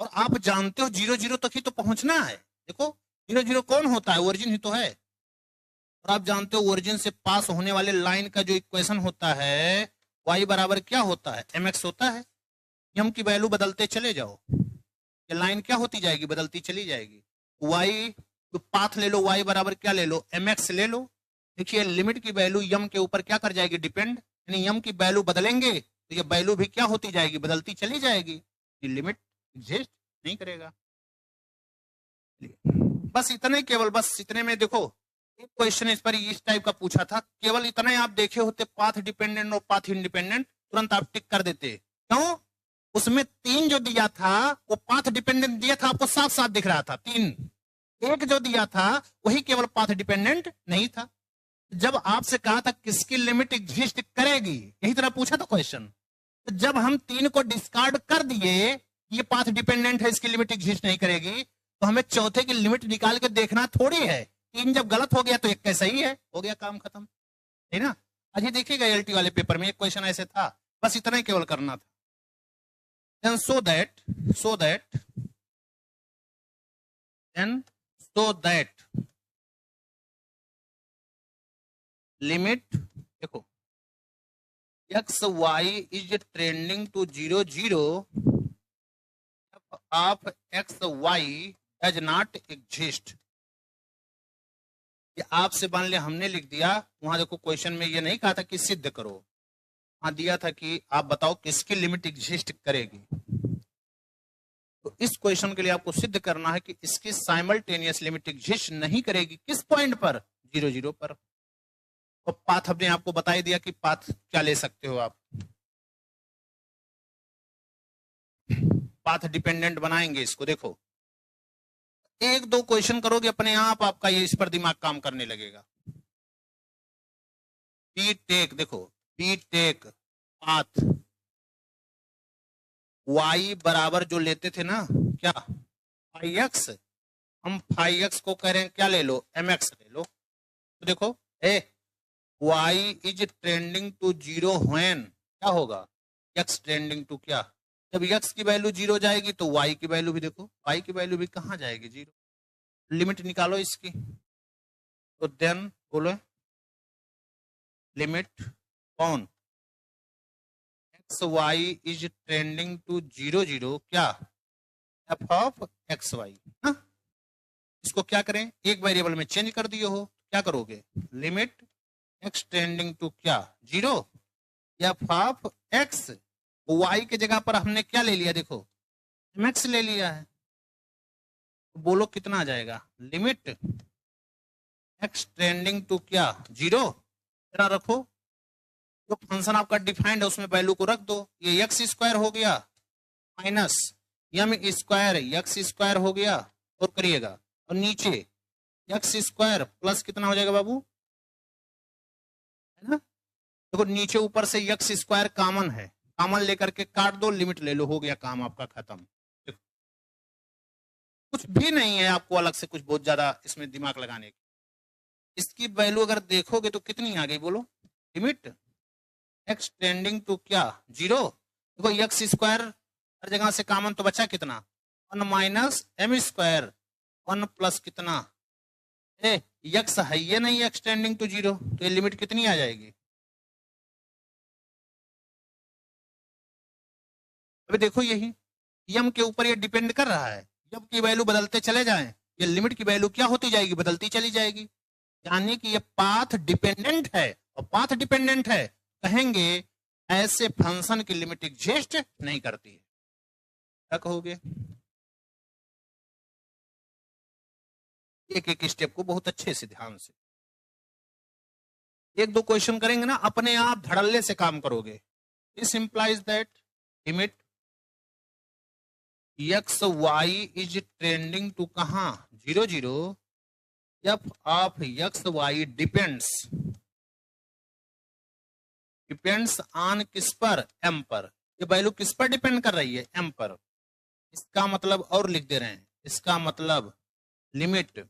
और आप जानते हो 0 0 तक ही तो पहुंचना है। देखो 0 0 कौन होता है? ओरिजिन ही तो है। और आप जानते हो ओरिजिन से पास होने वाले लाइन का जो इक्वेशन होता है, y बराबर क्या होता है? mx होता है। m की वैल्यू बदलते चले जाओ, ये लाइन क्या होती जाएगी? बदलती चली जाएगी। y तो पाथ ले लो, y बराबर क्या ले लो? mx ले लो। देखिए लिमिट की वैल्यू m के ऊपर क्या कर जाएगी? डिपेंड, यानी m की वैल्यू बदलेंगे तो ये वैल्यू भी क्या होती जाएगी? बदलती चली जाएगी। ये लिमिट एग्जिस्ट नहीं करेगा। बस इतने, केवल बस इतने में देखो एक क्वेश्चन इस पर इस टाइप का पूछा था, केवल इतना ही आप देखे होते, पाथ डिपेंडेंट और पाथ इंडिपेंडेंट, तुरंत आप टिक कर देते। क्यों? उसमें 3 जो दिया था वो पाथ डिपेंडेंट दिया था, आपको साफ साफ दिख रहा था 3। एक जो दिया था वही केवल पाथ डिपेंडेंट नहीं था। जब आपसे कहा था किसकी लिमिट एग्जिस्ट करेगी, यही तरह पूछा था क्वेश्चन, तो जब हम 3 को डिस्कार्ड कर दिए, ये पाथ डिपेंडेंट है, इसकी लिमिट एग्जिस्ट नहीं करेगी, तो हमें चौथे की लिमिट निकाल के देखना थोड़ी है। 3 जब गलत हो गया तो एक कैसा ही है, हो गया काम खत्म, है ना? अभी देखिएगा एलटी वाले पेपर में एक क्वेश्चन ऐसे था, बस इतना ही केवल करना था। then so that लिमिट, देखो x Y is trending to 0 0 of x y does not exist. ये आपसे मान लिया हमने लिख दिया, वहां देखो क्वेश्चन में ये नहीं कहा था कि सिद्ध करो, वहां दिया था कि आप बताओ किसकी लिमिट एग्जिस्ट करेगी। तो इस क्वेश्चन के लिए आपको सिद्ध करना है कि इसकी साइमल्टेनियस लिमिट एग्जिस्ट नहीं करेगी। किस पॉइंट पर? 0 0 पर। तो पाथ हमने आपको बता ही दिया कि पाथ क्या ले सकते हो आप, पाथ डिपेंडेंट बनाएंगे इसको। देखो 1 2 क्वेश्चन करोगे अपने आप, आपका ये इस पर दिमाग काम करने लगेगा। पी टेक, देखो पी टेक पाथ y बराबर जो लेते थे ना, क्या? Phi x. हम फाई एक्स को कह रहे हैं क्या ले लो? mx ले लो। तो देखो y is trending to 0 when, क्या होगा? x ट्रेंडिंग टू क्या? जब x की वैल्यू 0 जाएगी तो y की वैल्यू भी, देखो y की वैल्यू भी कहां जाएगी? 0। लिमिट निकालो इसकी, तो देन बोलो लिमिट कौन? X Y is trending to 0 0 क्या? F of x y. इसको क्या करें? एक वेरिएबल में चेंज कर दिए हो, क्या करोगे? लिमिट एक्स ट्रेंडिंग टू क्या? 0 एफ ऑफ एक्स, वाई के जगह पर हमने क्या ले लिया? देखो mx ले लिया है। तो बोलो कितना आ जाएगा? लिमिट एक्स ट्रेंडिंग टू क्या? 0। जरा रखो, जो फंक्शन आपका डिफाइंड है उसमें वैल्यू को रख दो। ये एक्स स्क्वायर हो गया minus m square x square हो गया, और करिएगा, और नीचे एक्स स्क्वायर प्लस कितना हो जाएगा बाबू? है ना? देखो नीचे ऊपर से एक्स स्क्वायर कॉमन है, कॉमन लेकर के काट दो, लिमिट ले लो, हो गया काम आपका खत्म। कुछ भी नहीं है आपको अलग से कुछ बहुत ज्यादा इसमें दिमाग लगाने की। इसकी वैल्यू अगर देखोगे तो कितनी आ गई बोलो? लिमिट एक्स टेंडिंग टू क्या? 0। देखो एक्स स्क्वायर हर जगह से कॉमन तो बचा कितना? 1 माइनस एम स्क्वायर, 1 प्लस कितना? एक्स है ये नहीं, एक्स टेंडिंग टू 0, तो ये लिमिट कितनी आ जाएगी? अभी देखो यही यम के ऊपर ये डिपेंड कर रहा है, यम की वैल्यू बदलते चले जाएं, ये लिमिट की वैल्यू क्या होती जाएगी, बदलती चली जाएगी, यानी कि ये पाथ डिपेंडेंट है, और पाथ डिपेंडेंट है कहेंगे ऐसे फंक्शन की लिमिट एग्जिस्ट नहीं करती है। क्या कहोगे? एक एक स्टेप को बहुत अच्छे से ध्यान से, एक दो क्वेश्चन करेंगे ना, अपने आप धड़ल्ले से काम करोगे। This implies that limit x Y is trending to कहां 0 0 f of x y depends on किस पर, एम पर। ये वैल्यू किस पर डिपेंड कर रही है, एम पर। इसका मतलब और लिख दे रहे हैं, इसका मतलब limit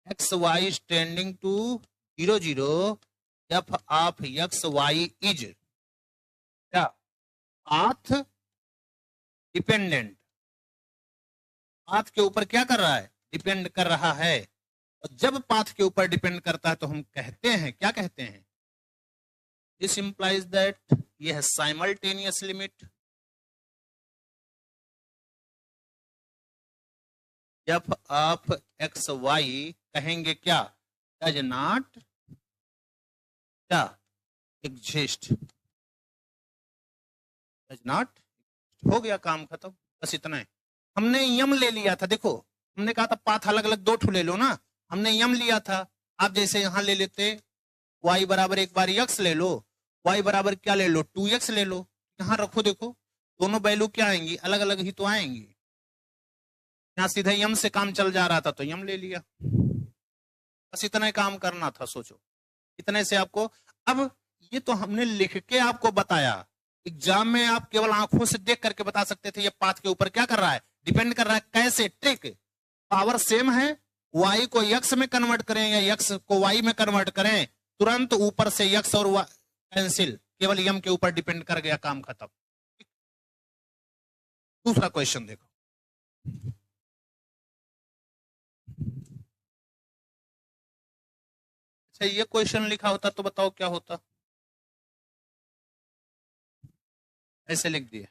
x y trending to 0 0 f of x Y is क्या, पाथ डिपेंडेंट। पाथ के ऊपर क्या कर रहा है, डिपेंड कर रहा है। और जब पाथ के ऊपर डिपेंड करता है तो हम कहते हैं, क्या कहते हैं, दिस इंप्लाइज दैट ये है simultaneous limit f of x y, कहेंगे क्या, डज नॉट क्या एग्जिस्ट, डज नॉट, हो गया काम खत्म, बस इतना है। हमने यम ले लिया था, देखो हमने कहा था पाथ अलग अलग दो ठो ले लो ना, हमने यम लिया था। आप जैसे यहां ले लेते y बराबर एक बार x ले लो, y बराबर क्या ले लो 2x ले लो, यहां रखो, देखो दोनों वैल्यू क्या आएंगी, अलग अलग ही तो आएंगी। यहां सीधे यम से काम चल जा रहा था तो यम ले लिया, बस इतना ही काम करना था। सोचो इतने से आपको, अब ये तो हमने लिख के आपको बताया, एग्जाम में आप केवल आंखों से देख करके बता सकते थे ये पाथ के ऊपर क्या कर रहा है, डिपेंड कर रहा है। कैसे, ट्रिक, पावर सेम है, y को x में कन्वर्ट करें या x को y में कन्वर्ट करें, तुरंत ऊपर से x और y कैंसिल, केवल यम के ऊपर डिपेंड कर गया, काम खत्म। दूसरा क्वेश्चन देखो, अच्छा ये क्वेश्चन लिखा होता तो बताओ क्या होता, ऐसे लिख दिए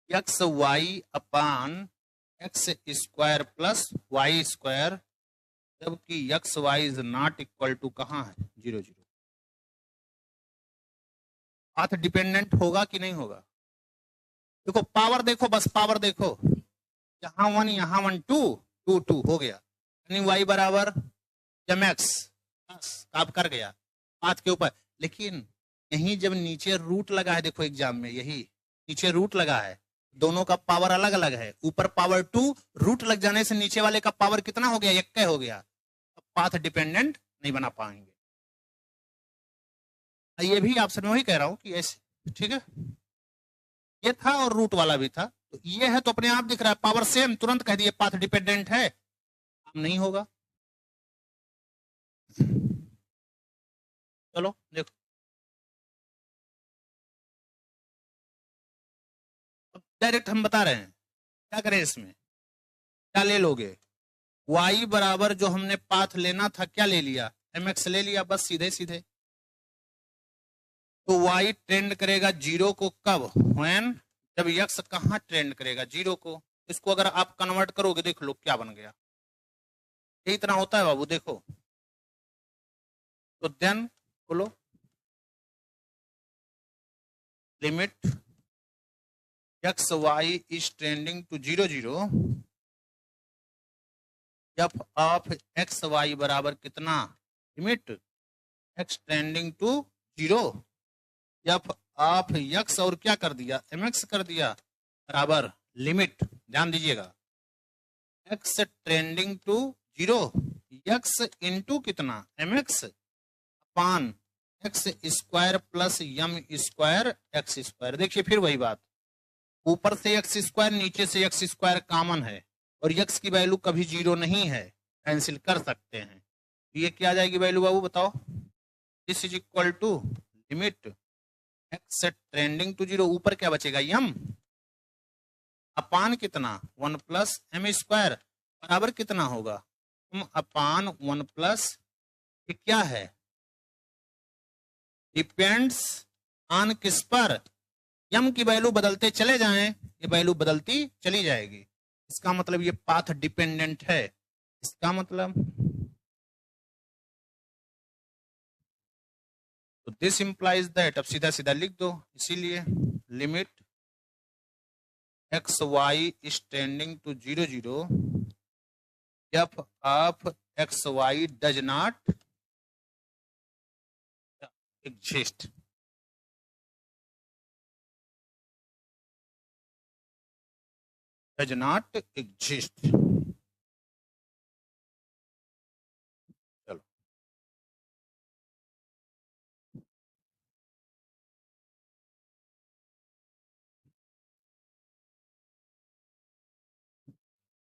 X Y upon x square plus Y square, जबकि X Y is not equal to कहां है 0 0। पाथ डिपेंडेंट होगा कि नहीं होगा, देखो पावर देखो, बस पावर देखो, यहाँ 1 यहाँ 1 2 2 2 हो गया, यानी y बराबर एम एक्स, आप कर गया पाथ के ऊपर। लेकिन यहीं जब नीचे रूट लगा है, देखो एग्जाम में यही नीचे रूट लगा है, दोनों का पावर अलग अलग है, ऊपर पावर 2, रूट लग जाने से नीचे वाले का पावर कितना हो गया, 1 हो गया, अब पाथ डिपेंडेंट नहीं बना पाएंगे। ये भी आपसे मैं वही कह रहा हूं कि ऐसे, ठीक है, ये था और रूट वाला भी था, तो ये है तो अपने आप दिख रहा है पावर सेम, तुरंत कह दिए पाथ डिपेंडेंट है, नहीं होगा। चलो देखो, अब डायरेक्ट हम बता रहे हैं, क्या करें इसमें, क्या ले लोगे, y बराबर जो हमने पाथ लेना था क्या ले लिया, mx ले लिया, बस सीधे सीधे। तो y ट्रेंड करेगा 0 को कब, when, जब x कहां ट्रेंड करेगा 0 को। इसको अगर आप कन्वर्ट करोगे, देख लो क्या बन गया, ये इतना होता है बाबू, देखो तो देन बोलो limit x Y is trending to 0 0 f of x y बराबर कितना, limit x trending to 0 f of x और क्या कर दिया, एम एक्स कर दिया, बराबर लिमिट, ध्यान दीजिएगा, X trending to 0 X into कितना, M X upon x square plus M square x square. देखिए फिर वही बात, ऊपर से एक्स स्क्वायर, नीचे से एक्स स्क्वायर कॉमन है, और एक्स की वैल्यू कभी 0 नहीं है, कैंसिल कर सकते हैं। ये क्या आ जाएगी वैल्यू बाबू बताओ, this is equal to limit x trending to 0, ऊपर क्या बचेगा यम, अपान कितना 1 प्लस एम स्क्वायर, बराबर कितना होगा, अपान 1 प्लस क्या है डिपेंड्स ऑन किस पर, यम की वैल्यू बदलते चले जाएं, ये वैल्यू बदलती चली जाएगी। इसका मतलब ये पाथ डिपेंडेंट है। इसका मतलब तो दिस इंप्लाइज दैट, अब सीधा सीधा लिख दो, इसीलिए limit x Y is tending to 0 0 f of x y does not exist. Does not exist. चलो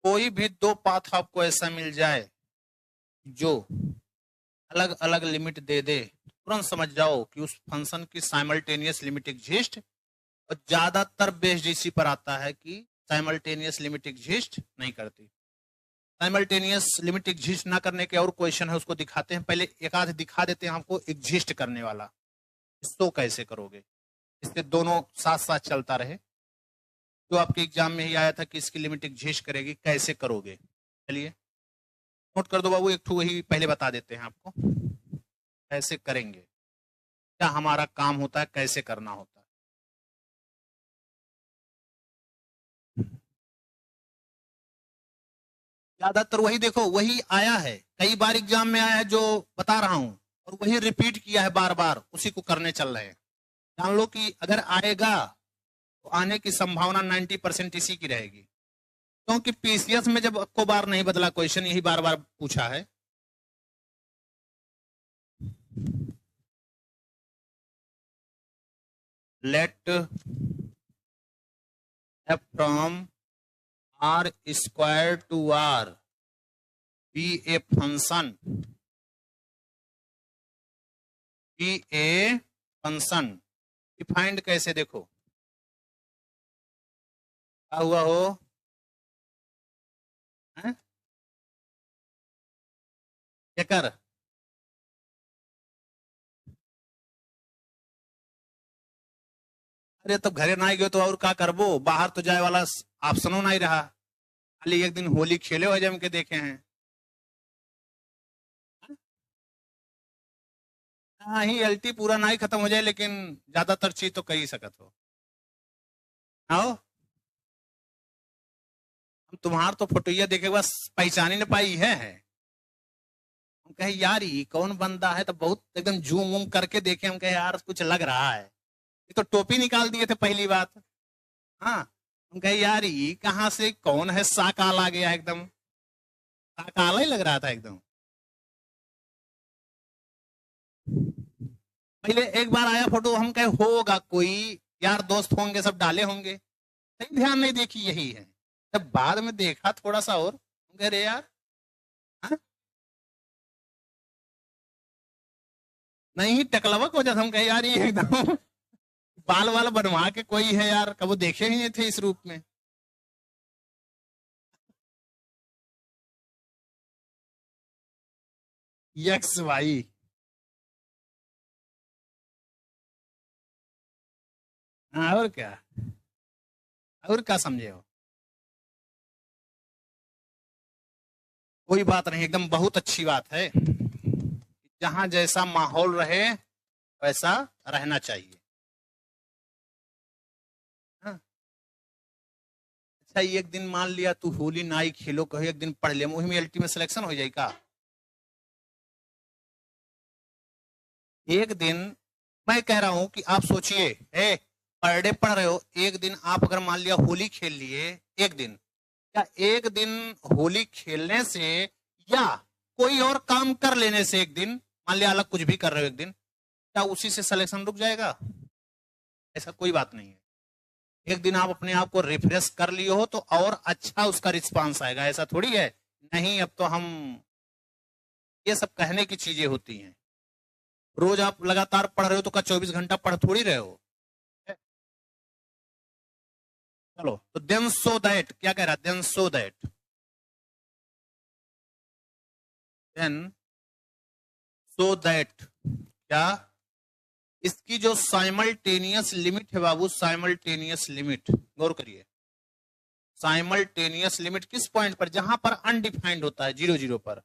कोई भी दो पाथ आपको ऐसा मिल जाए जो अलग अलग लिमिट दे दे, तुरंत समझ जाओ कि उस फंक्शन की साइमल्टेनियस लिमिट एग्जिस्ट। और ज्यादातर बेस्ड इसी पर आता है कि साइमल्टेनियस लिमिट एग्जिस्ट नहीं करती। साइमल्टेनियस लिमिट एग्जिस्ट ना करने के और क्वेश्चन है, उसको दिखाते हैं। पहले एक आध दिखा देते हैं आपको एग्जिस्ट करने वाला। इसको कैसे करोगे, इससे दोनों साथ साथ चलता रहे। जो आपके एग्जाम में ही आया था कि इसकी लिमिट एग्जिस्ट करेगी, कैसे करोगे। चलिए नोट कर दो बाबू, एक ठो वही पहले बता देते हैं आपको कैसे करेंगे, क्या हमारा काम होता है, कैसे करना होता है। ज्यादातर वही देखो, वही आया है, कई बार एग्जाम में आया है जो बता रहा हूं, और वही रिपीट किया है बार बार, उसी को करने चल रहे हैं। जान लो कि अगर आएगा तो आने की संभावना 90% इसी की रहेगी, क्योंकि पीसीएस में जब को बार नहीं बदला क्वेश्चन, यही बार बार पूछा है। Let f from R square to R be a function, be a function defined कैसे, देखो क्या हुआ हो है? क्या कर, अरे तब घरे ना गयो तो और का करबो, बाहर तो जाए वाला ऑप्शनो नहीं रहा। खाली एक दिन होली खेले हो जम के देखे हैं। हाँ ही एलटी पूरा ना ही खत्म हो जाए, लेकिन ज्यादातर चीज तो कर ही सकत हो। आओ हम तुम्हार तो फोटोइया देखे बस पहचान ही न पाई है। हम कहे यार ये कौन बंदा है, तो बहुत एकदम जूम वूम करके देखे, हम कहे यार कुछ लग रहा है। ये तो टोपी निकाल दिए थे पहली बात। हाँ हम कहे यार ये कहाँ से कौन है, सा काल आ गया एकदम, सा काला ही लग रहा था एकदम। पहले एक बार आया फोटो, हम कहे होगा कोई यार दोस्त होंगे, सब डाले होंगे, सही ध्यान नहीं देखी यही है। जब बाद में देखा थोड़ा सा और, हम कह रहे यार हाँ? नहीं टकलवा को वजह हम कहे यार ये एकदम बाल वाल बनवा के कोई है यार, कबो देखे ही नहीं थे इस रूप में। यक्स वाई, हाँ और क्या, और क्या समझे हो। कोई बात नहीं, एकदम बहुत अच्छी बात है। जहां जैसा माहौल रहे वैसा रहना चाहिए। हाँ? अच्छा एक दिन मान लिया तू होली नाई खेलो, कहो एक दिन पढ़ ले, वही में एलटी में सिलेक्शन हो जाएगा। एक दिन मैं कह रहा हूं कि आप सोचिए, पर डे पढ़ रहे हो, एक दिन आप अगर मान लिया होली खेल लिए, एक दिन, क्या एक दिन होली खेलने से या कोई और काम कर लेने से, एक दिन मान लिया अलग कुछ भी कर रहे हो एक दिन, क्या उसी से सिलेक्शन रुक जाएगा? ऐसा कोई बात नहीं है। एक दिन आप अपने आप को रिफ्रेश कर लिए हो तो और अच्छा उसका रिस्पांस आएगा, ऐसा थोड़ी है। नहीं अब तो हम, ये सब कहने की चीजें होती हैं। रोज आप लगातार पढ़ रहे हो तो क्या 24 घंटा पढ़ थोड़ी रहे हो। चलो तो देन सो दैट, क्या कह रहा है, then so that, then so that क्या, इसकी जो साइमल्टेनियस लिमिट है बाबू, साइमल्टेनियस लिमिट, गौर करिए, साइमल्टेनियस लिमिट किस पॉइंट पर, जहां पर अनडिफाइंड होता है, 0 0 पर।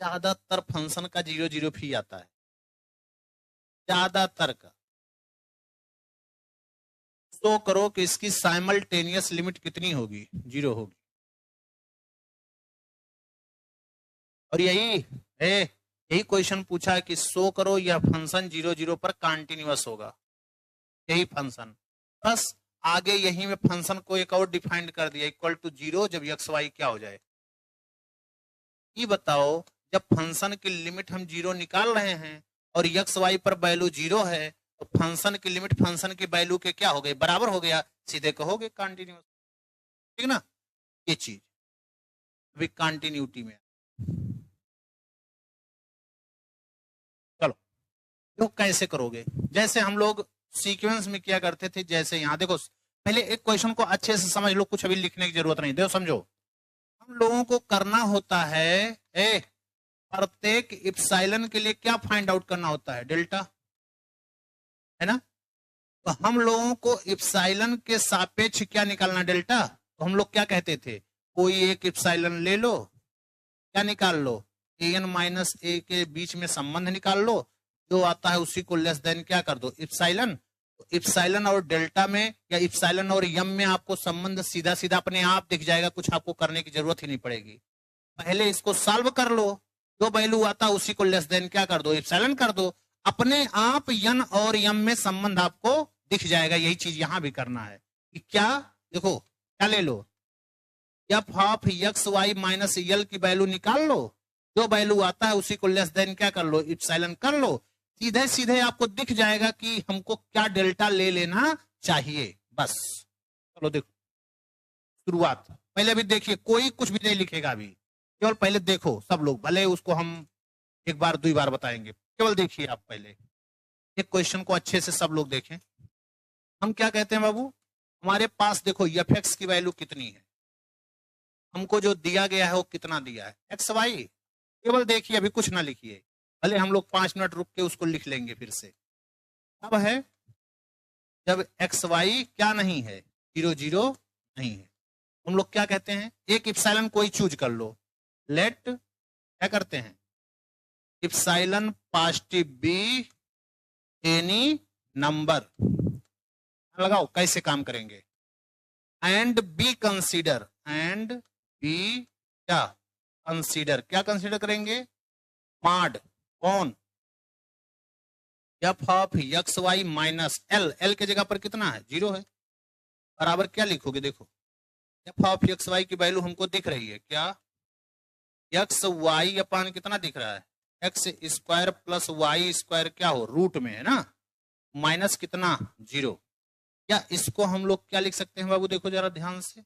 ज्यादातर फंक्शन का 0 0 भी आता है, ज्यादातर का। तो करो कि इसकी साइमल्टेनियस लिमिट कितनी होगी, 0 होगी। और यही क्वेश्चन पूछा है कि शो करो यह फंक्शन 0 0 पर कंटिन्यूअस होगा, यही फंक्शन। बस आगे यही में फंक्शन को एक और डिफाइंड कर दिया, इक्वल टू 0 जब एक्स वाई क्या हो जाए। ये बताओ, जब फंक्शन की लिमिट हम 0 निकाल रहे हैं और एक्स वाई पर वैल्यू 0 है, तो फंक्शन की लिमिट फंक्शन की वैल्यू के क्या हो गए, बराबर हो गया, सीधे कहोगे कंटिन्यूअस, ठीक ना। ये चीज अभी कंटिन्यूटी में। चलो तो कैसे करोगे, जैसे हम लोग सीक्वेंस में किया करते थे, जैसे यहां देखो, पहले एक क्वेश्चन को अच्छे से समझ लो, कुछ अभी लिखने की जरूरत नहीं, देखो समझो। हम लोगों को करना होता है, प्रत्येक इप्सिलॉन के लिए क्या फाइंड आउट करना होता है, डेल्टा, है ना। तो हम लोगों को इप्सिलॉन के सापेक्ष क्या निकालना, डेल्टा। तो हम लोग क्या कहते थे, कोई एक इप्सिलॉन ले लो, क्या निकाल लो, an माइनस ए के बीच में संबंध निकाल लो, जो आता है उसी को लेस देन क्या कर दो, इप्सिलॉन। तो इप्सिलॉन और डेल्टा में या इप्सिलॉन और यम में आपको संबंध सीधा सीधा अपने आप दिख जाएगा, कुछ आपको करने की जरूरत ही नहीं पड़ेगी। पहले इसको सॉल्व कर लो, जो वैल्यू आता उसी को लेस देन क्या कर दो, इप्सिलॉन कर दो, अपने आप यन और यम में संबंध आपको दिख जाएगा। यही चीज यहां भी करना है कि क्या, देखो क्या ले लो, F of x Y minus L की वैल्यू निकाल लो, जो वैल्यू आता है उसी को लेस देन क्या कर लो, इप्सिलॉन कर लो, सीधे सीधे आपको दिख जाएगा कि हमको क्या डेल्टा ले लेना चाहिए, बस। चलो देखो शुरुआत, पहले भी देखिए, कोई कुछ भी नहीं लिखेगा अभी, केवल पहले देखो सब लोग, भले उसको हम एक बार 2 बार बताएंगे, केवल देखिए आप पहले एक क्वेश्चन को अच्छे से सब लोग देखें। हम क्या कहते हैं बाबू, हमारे पास देखो एफ एक्स की वैल्यू कितनी है, हमको जो दिया गया है वो कितना दिया है, एक्स वाई, केवल देखिए, अभी कुछ ना लिखिए, भले हम लोग 5 मिनट रुक के उसको लिख लेंगे फिर से। अब है जब एक्स वाई क्या नहीं है, 0 0 नहीं है, हम लोग क्या कहते हैं, एक इप्सिलॉन कोई चूज कर लो, लेट क्या करते हैं, epsilon positive be any number, लगाओ कैसे काम करेंगे, and be consider, and be क्या कंसीडर, क्या कंसीडर करेंगे, मॉड कौन, f of x Y minus l, l के जगह पर कितना है, 0 है, बराबर क्या लिखोगे, देखो एफ ऑफ एक्स वाई की वैल्यू हमको दिख रही है, क्या, एक्स वाई अपान कितना दिख रहा है, x square plus Y square क्या हो, रूट में है ना, माइनस कितना 0, या इसको हम लोग क्या लिख सकते हैं बाबू, देखो जरा ध्यान से,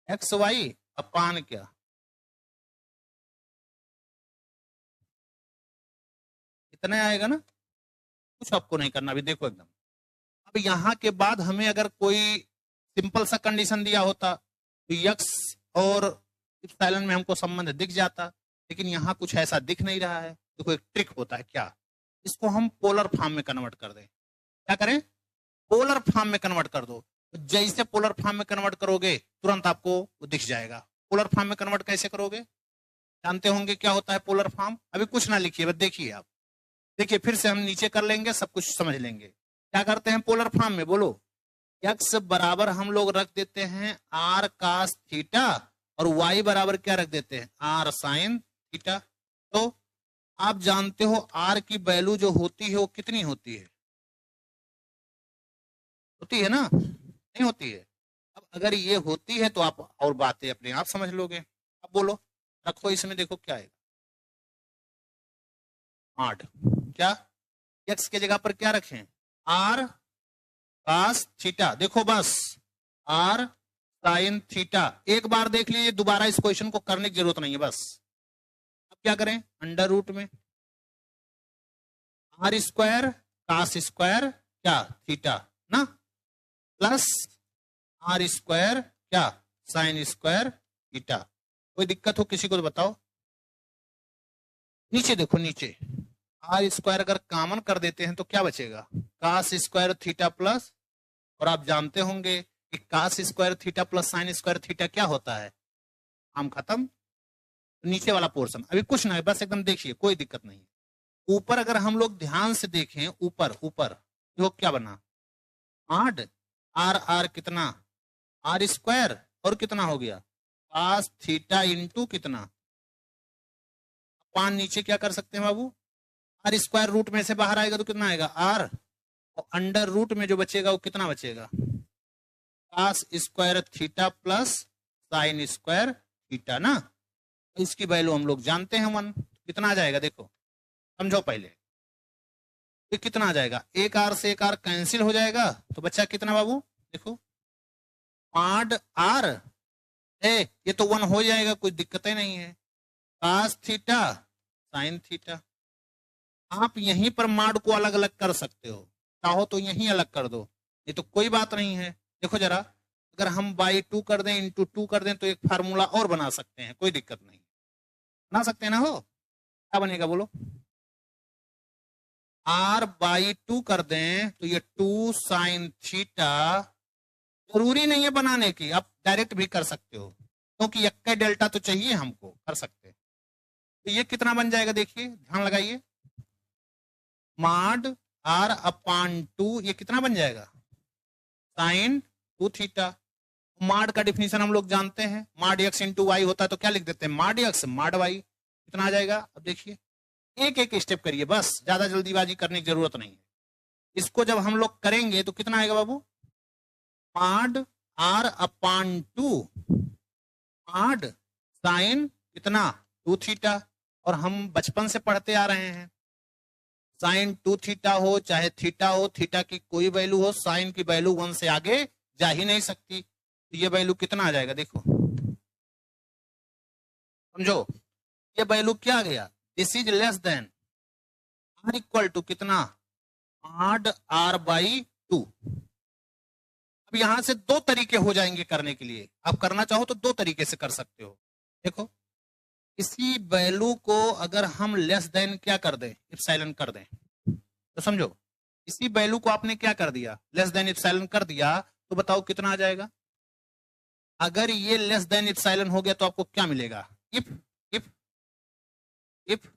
एक्स वाई अपान क्या, इतना आएगा ना, कुछ आपको नहीं करना अभी, देखो एकदम। अब यहां के बाद हमें अगर कोई सिंपल सा कंडीशन दिया होता तो एक्स और इप्सिलॉन में हमको संबंध दिख जाता, लेकिन यहाँ कुछ ऐसा दिख नहीं रहा है। देखो एक ट्रिक होता है, क्या, इसको हम पोलर फॉर्म में कन्वर्ट कर दें, क्या करें, पोलर फॉर्म में कन्वर्ट कर दो, जैसे पोलर फॉर्म में कन्वर्ट करोगे तुरंत आपको वो दिख जाएगा। पोलर फॉर्म में कन्वर्ट कैसे करोगे, जानते होंगे क्या होता है पोलर फॉर्म, अभी कुछ ना लिखिए, बस देखिए आप, देखिए फिर से हम नीचे कर लेंगे, सब कुछ समझ लेंगे। क्या करते हैं पोलर फॉर्म में, बोलो, एक्स बराबर हम लोग रख देते हैं आर कास थीटा, और वाई बराबर क्या रख देते हैं, आर साइन थीटा। तो आप जानते हो आर की वैल्यू जो होती है वो कितनी होती है, होती है ना, नहीं होती है। अब अगर ये होती है तो आप और बातें अपने आप समझ लोगे। अब बोलो, रखो इसमें, देखो क्या है, 8, क्या, एक्स के जगह पर क्या रखें, आर कास थीटा, देखो बस आर साइन थीटा, एक बार देख लीजिए, दोबारा इस क्वेश्चन को करने की जरूरत नहीं है, बस। अब क्या करें, अंडर रूट में आर स्क्वायर कास स्क्वायर क्या थीटा ना, प्लस आर स्क्वायर क्या साइन स्क्वायर थीटा। कोई दिक्कत हो किसी को तो बताओ, नीचे देखो, नीचे आर स्क्वायर अगर कॉमन कर देते हैं तो क्या बचेगा, कास स्क्वायर थीटा प्लस, और आप जानते होंगे कि cos square theta plus sine square theta क्या होता है, काम खत्म। नीचे वाला पोर्शन अभी कुछ ना है, बस एकदम देखिए कोई दिक्कत नहीं है। ऊपर अगर हम लोग ध्यान से देखें, ऊपर ऊपर वो क्या बना, आठ, आर आर कितना, आर स्क्वायर, और कितना हो गया कास थीटा इंटू कितना, पान नीचे क्या कर सकते हैं बाबू, आर स्क्वायर रूट में से बाहर आएगा तो कितना आएगा आर, और अंडर रूट में जो बचेगा वो कितना बचेगा, cos square theta plus sine square theta ना। इसकी वैल्यू हम लोग जानते हैं 1, कितना आ जाएगा देखो, समझो पहले, ये कितना आ जाएगा, एक आर से एक आर कैंसिल हो जाएगा तो बच्चा कितना बाबू, देखो आड आर, ये तो 1 हो जाएगा, कोई दिक्कत ही नहीं है, कास थीटा साइन थीटा। आप यहीं पर माड को अलग अलग कर सकते हो, चाहो तो यहीं अलग कर दो, ये तो कोई बात नहीं है। देखो जरा, अगर हम बाई 2 कर दें इंटू 2 कर दें तो एक फार्मूला और बना सकते हैं, कोई दिक्कत नहीं, बना सकते हैं ना, हो क्या बनेगा बोलो, आर बाई 2 कर दें तो ये 2 साइन थीटा, जरूरी नहीं है बनाने की, आप डायरेक्ट भी कर सकते हो क्योंकि यक्का डेल्टा तो चाहिए हमको, कर सकते हैं। तो ये कितना बन जाएगा देखिए, ध्यान लगाइए, माड आर अपान 2, ये कितना बन जाएगा साइन 2 थीटा। माड का डिफिनीशन हम लोग जानते हैं, माड एक्स इंटू वाई होता है तो क्या लिख देते हैं माड एक्स माड वाई, कितना आ जाएगा। अब देखिए एक एक स्टेप करिए, बस ज्यादा जल्दीबाजी करने की जरूरत नहीं है। इसको जब हम लोग करेंगे तो कितना आएगा बाबू, माड आर अपान 2 माड साइन कितना 2 थीटा, और हम बचपन से पढ़ते आ रहे हैं साइन 2 थीटा हो चाहे थीटा हो, थीटा की कोई वैल्यू हो, साइन की वैल्यू 1 से आगे जा ही नहीं सकती। तो ये वैल्यू कितना आ जाएगा देखो, समझो ये वैल्यू क्या आ गया, this is less than or equal to कितना, आड आर बाई 2। अब यहां से दो तरीके हो जाएंगे करने के लिए, आप करना चाहो तो दो तरीके से कर सकते हो। देखो इसी वैल्यू को अगर हम लेस देन क्या कर दें, इप्सिलॉन कर दें, तो समझो इसी वैल्यू को आपने क्या कर दिया, लेस देन इप्सिलॉन कर दिया, तो बताओ कितना आ जाएगा। अगर ये लेस देन इप्सिलॉन हो गया तो आपको क्या मिलेगा, इफ इफ इफ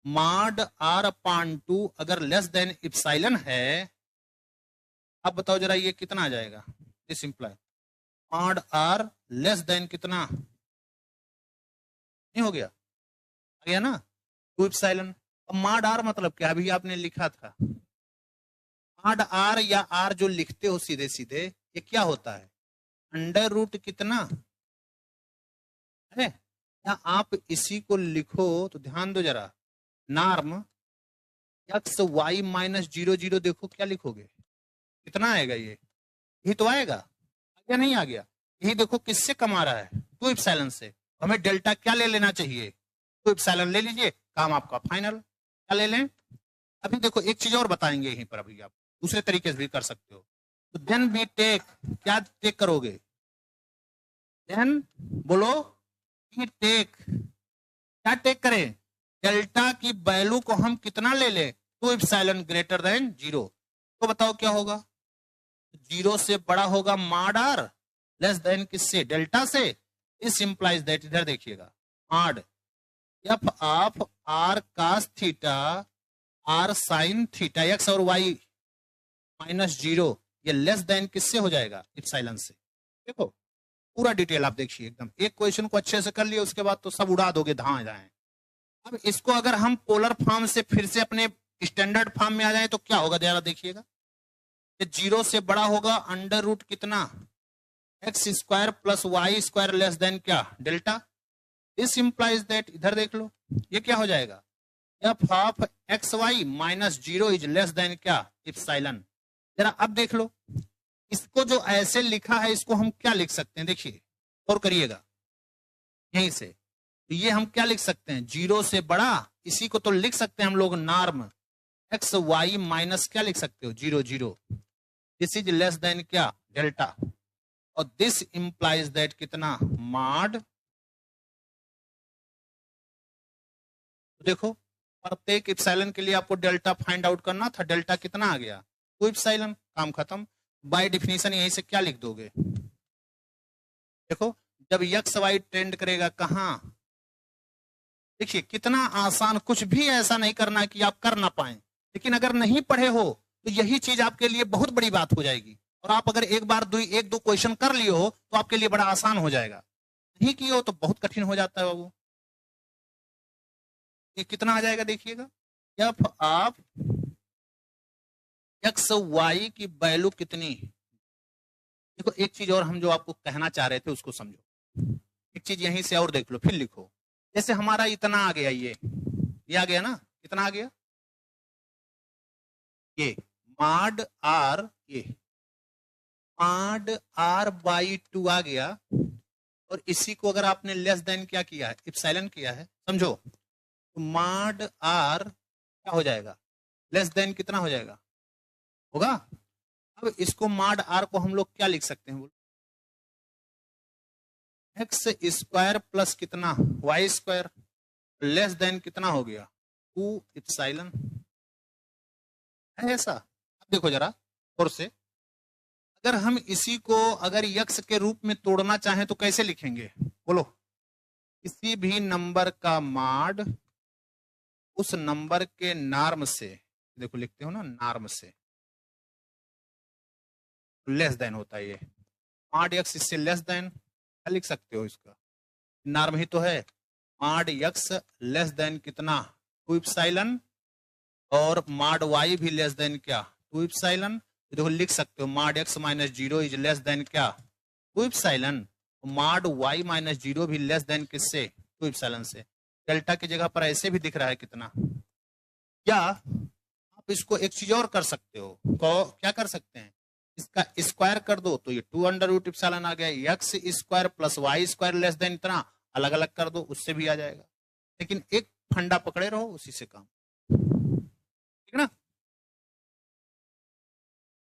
माड आर अपान 2 अगर लेस देन इप्सिलॉन है, अब बताओ जरा ये कितना आ जाएगा, दिस इंप्लाई माड आर लेस देन कितना, नहीं हो गया, आ गया ना 2 इप्सिलॉन। अब माड आर मतलब क्या, अभी आपने लिखा था माड आर, या आर जो लिखते हो सीधे सीधे ये क्या होता है, अंडर रूट कितना है, या आप इसी को लिखो तो ध्यान दो जरा, नॉर्म एक्स वाई माइनस 0 0, देखो क्या लिखोगे, कितना आएगा, ये तो आएगा, आ गया नहीं आ गया, यही देखो किससे कमा रहा है 2 इप्सिलॉन से, हमें डेल्टा क्या ले लेना चाहिए 2 इप्सिलॉन ले लीजिए, काम आपका फाइनल, क्या ले लें। अभी देखो एक चीज और बताएंगे यहीं पर, अभी आप दूसरे तरीके से भी कर सकते हो। तो देन वी टेक, क्या टेक करोगे, देन बोलो वी टेक, क्या टेक करें, डेल्टा की वैल्यू को हम कितना ले लें 2 इप्सिलॉन ग्रेटर देन 0, तो बताओ क्या होगा, 0 से बड़ा होगा माड आर, लेस देन किससे, डेल्टा से। इस इंप्लाइज दैट, इधर देखिएगा mod f of r cos theta r sine theta x और वाई माइनस 0, ये लेस देन किससे हो जाएगा, इप्सिलॉन से। देखो पूरा डिटेल आप देखिए एकदम, एक क्वेश्चन को अच्छे से कर लिया उसके बाद तो सब उड़ा दोगे धां जाए। अब इसको अगर हम पोलर फॉर्म से फिर से अपने स्टैंडर्ड फॉर्म में आ जाए तो क्या होगा, जरा देखिएगा, 0 से बड़ा होगा अंडर रूट कितना x square plus Y square less than क्या डेल्टा। दिस इंप्लाइज दैट, इधर देख लो ये क्या हो जाएगा, f of x Y minus 0 is less than क्या इप्सिलॉन। जरा अब देख लो इसको जो ऐसे लिखा है इसको हम क्या लिख सकते हैं, देखिए और करिएगा यहीं से, तो ये हम क्या लिख सकते हैं 0 से बड़ा, इसी को तो लिख सकते हैं हम लोग नॉर्म एक्स वाई माइनस क्या लिख सकते हो 0 0, दिस इज लेस देन क्या डेल्टा, और दिस इंप्लाइज दैट कितना माड। देखो प्रत्येक इप्सिलॉन के लिए आपको डेल्टा फाइंड आउट करना था। डेल्टा कितना आ गया? 2 इप्सिलॉन, काम खत्म। बाय डिफिनीशन यहीं से क्या लिख दोगे? देखो जब एक्स वाई ट्रेंड करेगा कहां, देखिए कितना आसान, कुछ भी ऐसा नहीं करना कि आप कर ना पाए। लेकिन अगर नहीं पढ़े हो तो यही चीज आपके लिए बहुत बड़ी बात हो जाएगी। और आप अगर एक दो क्वेश्चन कर लिए हो तो आपके लिए बड़ा आसान हो जाएगा। नहीं किए हो तो बहुत कठिन हो जाता है बाबू। ये कितना आ जाएगा देखिएगा, एफ ऑफ एक्स वाई की वैल्यू कितनी। देखो एक चीज और हम जो आपको कहना चाह रहे थे उसको समझो। एक चीज यहीं से और देख लो, फिर लिखो। जैसे हमारा इतना आ गया, ये आ गया ना, कितना आ गया? ये मॉड आर, ये मॉड आर बाई 2 आ गया। और इसी को अगर आपने लेस देन क्या किया है, इप्सिलॉन किया है, समझो, तो मॉड आर क्या हो जाएगा? लेस देन कितना हो जाएगा? होगा। अब इसको मॉड आर को हम लोग क्या लिख सकते हैं? बोलो, एक्स स्क्वायर प्लस कितना, वाई स्क्वायर, लेस देन कितना हो गया? 2 इप्सिलॉन। है ऐसा? अब देखो जरा और से, अगर हम इसी को अगर यक्स के रूप में तोड़ना चाहें तो कैसे लिखेंगे? बोलो, किसी भी नंबर का मॉड उस नंबर के नॉर्म से, देखो लिखते हो ना, नॉर्म से लेस देन होता है। ये मॉड एक्स इससे लेस देन, क्या लिख सकते हो इसका? नॉर्म ही तो है। मॉड एक्स लेस देन कितना? 2 इप्सिलॉन। और मॉड वाई भी लेस देन क्या? 2 इप्सिलॉन। देखो लिख सकते हो mod x minus 0 is less than क्या? 2 इप्सिलॉन। मॉड वाई माइनस 0 भी लेस देन किससे? 2 इप्सिलॉन से। डेल्टा की जगह पर ऐसे भी दिख रहा है कितना। क्या आप इसको एक चीज और कर सकते हो? क्या कर सकते हैं? इसका स्क्वायर कर दो तो ये 2 अंडर रूट इप्सिलॉन आ गया। X square plus Y square less than इतना, अलग अलग कर दो, उससे भी आ जाएगा। लेकिन एक फंडा पकड़े रहो, उसी से काम, ठीक ना?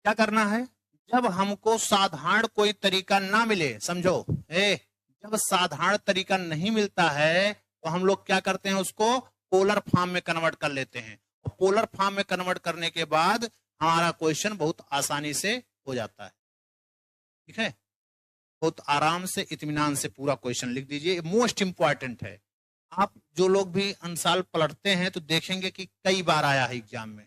क्या करना है? जब हमको साधारण कोई तरीका ना मिले, समझो, जब साधारण तरीका नहीं मिलता है तो हम लोग क्या करते हैं? उसको पोलर फॉर्म में कन्वर्ट कर लेते हैं। और पोलर फॉर्म में कन्वर्ट करने के बाद हमारा क्वेश्चन बहुत आसानी से हो जाता है। ठीक है, बहुत आराम से इत्मीनान से पूरा क्वेश्चन लिख दीजिए, मोस्ट इंपॉर्टेंट है। आप जो लोग भी अंसाल पलटते हैं तो देखेंगे कि कई बार आया है एग्जाम में।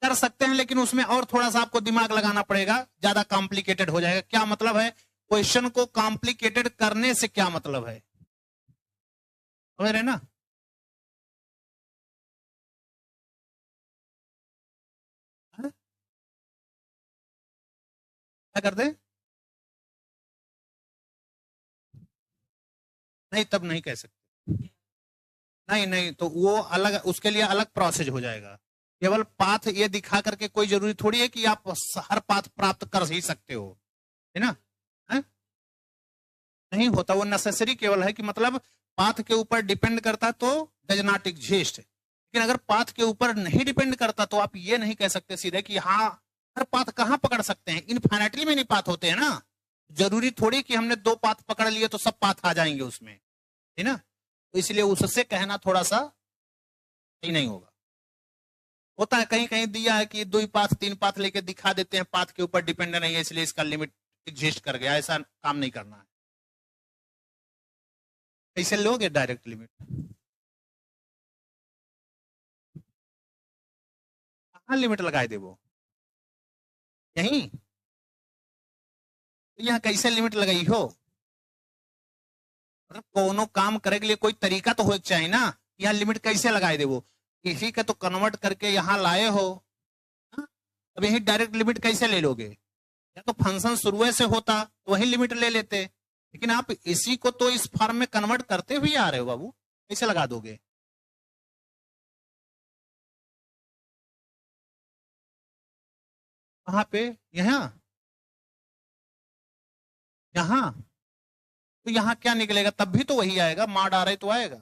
कर सकते हैं लेकिन उसमें और थोड़ा सा आपको दिमाग लगाना पड़ेगा, ज्यादा कॉम्प्लिकेटेड हो जाएगा। क्या मतलब है? क्वेश्चन को कॉम्प्लिकेटेड करने से क्या मतलब है, समझ रहे ना? हाँ? क्या करते? नहीं, तब नहीं कह सकते। नहीं नहीं, तो वो अलग, उसके लिए अलग प्रोसेस हो जाएगा। केवल पाथ ये दिखा करके कोई जरूरी थोड़ी है कि आप हर पाथ प्राप्त कर ही सकते हो, है ना? है? नहीं होता, वो नेसेसरी केवल है कि मतलब पाथ के ऊपर डिपेंड करता तो डज नॉट एग्जिस्ट। लेकिन अगर पाथ के ऊपर नहीं डिपेंड करता तो आप ये नहीं कह सकते सीधे कि हाँ हर पाथ कहां पकड़ सकते हैं, इनफाइनाइटली मेनी पाथ होते हैं ना। जरूरी थोड़ी कि हमने 2 पाथ पकड़ लिए तो सब पाथ आ जाएंगे उसमें, है ना? तो इसलिए उससे कहना थोड़ा सा सही नहीं होगा। होता है कहीं कहीं दिया है कि 2 पाथ 3 पाथ लेके दिखा देते हैं, पाथ के ऊपर डिपेंड नहीं है इसलिए इसका लिमिट एग्जिस्ट कर गया। ऐसा काम नहीं करना है। कैसे लोगे डायरेक्ट लिमिट? कहां लिमिट लगाए दे वो? यहीं? तो यहाँ कैसे लिमिट लगाई हो? मतलब कोनो काम करे के लिए कोई तरीका तो हो चाहिए ना। यहाँ लिमिट कैसे लगाए दे वो? इसी का तो कन्वर्ट करके यहाँ लाए हो। हाँ? अब यही डायरेक्ट लिमिट कैसे ले लोगे? या तो फंक्शन शुरू से होता तो वही लिमिट ले लेते। लेकिन आप इसी को तो इस फॉर्म में कन्वर्ट करते हुए आ रहे हो बाबू, कैसे लगा दोगे? कहाँ पे? यहाँ? यहाँ? तो यहाँ क्या निकलेगा? तब भी तो वही आएगा, मॉड आर तो आएगा।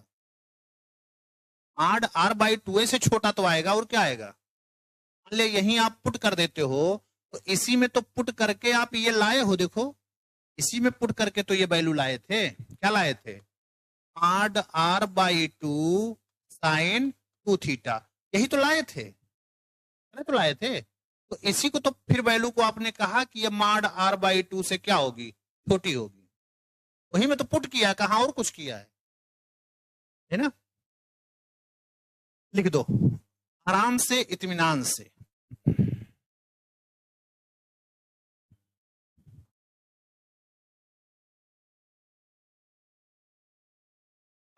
मॉड आर बाई 2a से छोटा तो आएगा, और क्या आएगा? मान ले यहीं आप पुट कर देते हो तो इसी में तो पुट करके आप ये लाए हो, देखो इसी में पुट करके तो ये वैल्यू लाए थे। क्या लाए थे? Mod R by two sine 2 theta, यही तो लाए थे, नहीं तो लाए थे। तो इसी को तो फिर वैल्यू को आपने कहा कि ये माड आर बाई टू से क्या होगी, छोटी होगी, वही में तो पुट किया, कहा और कुछ किया है ना। लिख दो आराम से, इत्मीनान से।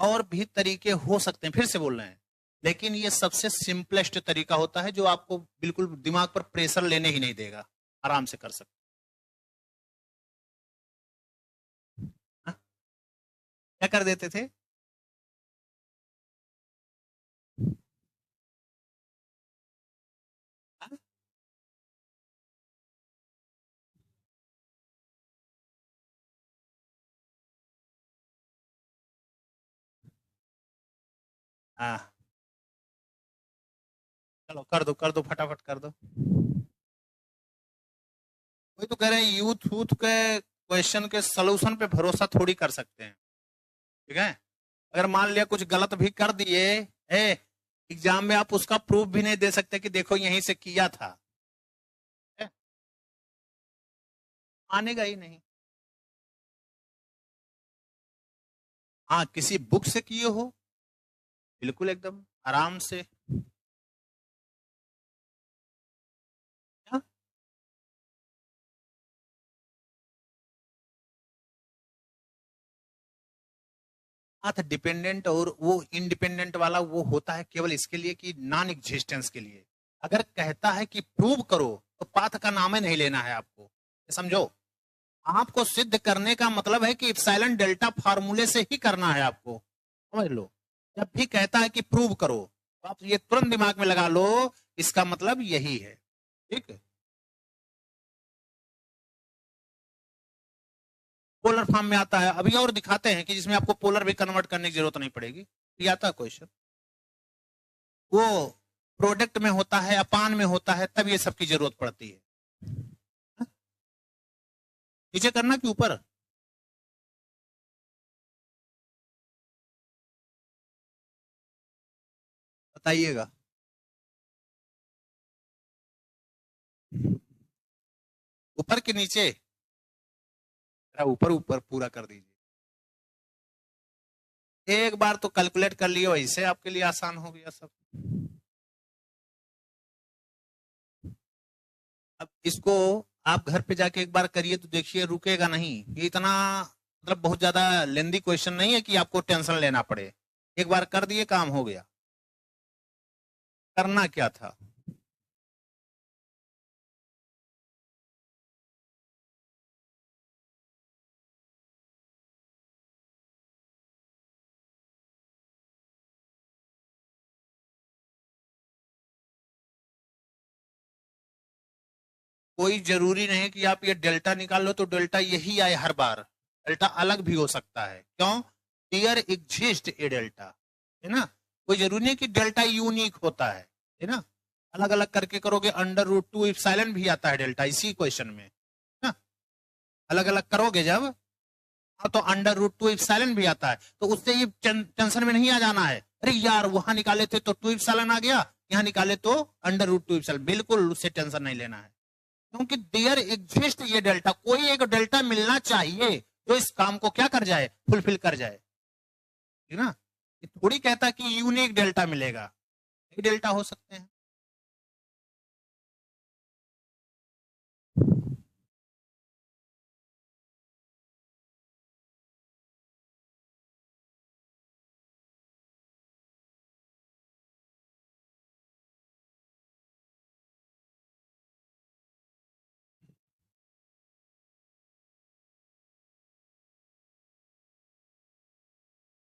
और भी तरीके हो सकते हैं, फिर से बोल रहे हैं, लेकिन ये सबसे सिंपलेस्ट तरीका होता है जो आपको बिल्कुल दिमाग पर प्रेशर लेने ही नहीं देगा, आराम से कर सकते। हाँ? क्या कर देते थे? हाँ? हाँ, चलो कर दो फटाफट कर दो। वही तो कह रहे हैं, यूथ यूथ के क्वेश्चन के सलूशन पे भरोसा थोड़ी कर सकते हैं, ठीक है। अगर मान लिया कुछ गलत भी कर दिए एग्जाम में, आप उसका प्रूफ भी नहीं दे सकते कि देखो यहीं से किया था, है? आनेगा ही नहीं। हाँ, किसी बुक से किए हो, बिल्कुल एकदम आराम से। क्या? हाँ, तो डिपेंडेंट और वो इंडिपेंडेंट वाला वो होता है केवल इसके लिए कि नॉन एग्जिस्टेंस के लिए। अगर कहता है कि प्रूव करो तो पाथ का नाम ही नहीं लेना है आपको, ये समझो। आपको सिद्ध करने का मतलब है कि इप्सिलॉन डेल्टा फार्मूले से ही करना है आपको, समझ लो। जब भी कहता है कि प्रूव करो तो आप ये तुरंत दिमाग में लगा लो, इसका मतलब यही है, ठीक है। पोलर फॉर्म में आता है, अभी और दिखाते हैं कि जिसमें आपको पोलर भी कन्वर्ट करने की जरूरत नहीं पड़ेगी। ये आता है क्वेश्चन, वो प्रोडक्ट में होता है, अपान में होता है, तब ये सबकी जरूरत पड़ती है। नीचे करना कि ऊपर? बताइएगा। ऊपर के नीचे? ऊपर ऊपर पूरा कर दीजिए। एक बार तो कैलकुलेट कर लियो, इससे आपके लिए आसान हो गया सब। अब इसको आप घर पे जाके एक बार करिए तो देखिए रुकेगा नहीं। ये इतना मतलब बहुत ज्यादा लेंदी क्वेश्चन नहीं है कि आपको टेंशन लेना पड़े। एक बार कर दिए, काम हो गया। करना क्या था? कोई जरूरी नहीं कि आप ये डेल्टा निकाल लो तो डेल्टा यही आए हर बार। डेल्टा अलग भी हो सकता है, क्यों? डियर एग्जिस्ट ए डेल्टा, है ना। कोई जरूरी नहीं कि डेल्टा यूनिक होता है ना। अलग अलग करके करोगे, अंडर रूट टू इप्सिलॉन भी आता है डेल्टा इसी क्वेश्चन में ना। अलग अलग करोगे जब, हाँ, तो अंडर रूट टू इप्सिलॉन भी आता है, तो उससे ये टेंशन में नहीं आ जाना है, अरे यार वहां निकाले थे तो टू इप्सिलॉन आ गया, यहाँ निकाले तो अंडर रूट टू इप्सिलॉन, बिल्कुल उससे टेंशन नहीं लेना है। क्योंकि देयर एग्जिस्ट ये डेल्टा, कोई एक डेल्टा मिलना चाहिए जो इस काम को क्या कर जाए, फुलफिल कर जाए, ठीक ना। ये थोड़ी कहता कि यूनिक डेल्टा मिलेगा, ये डेल्टा हो सकते हैं।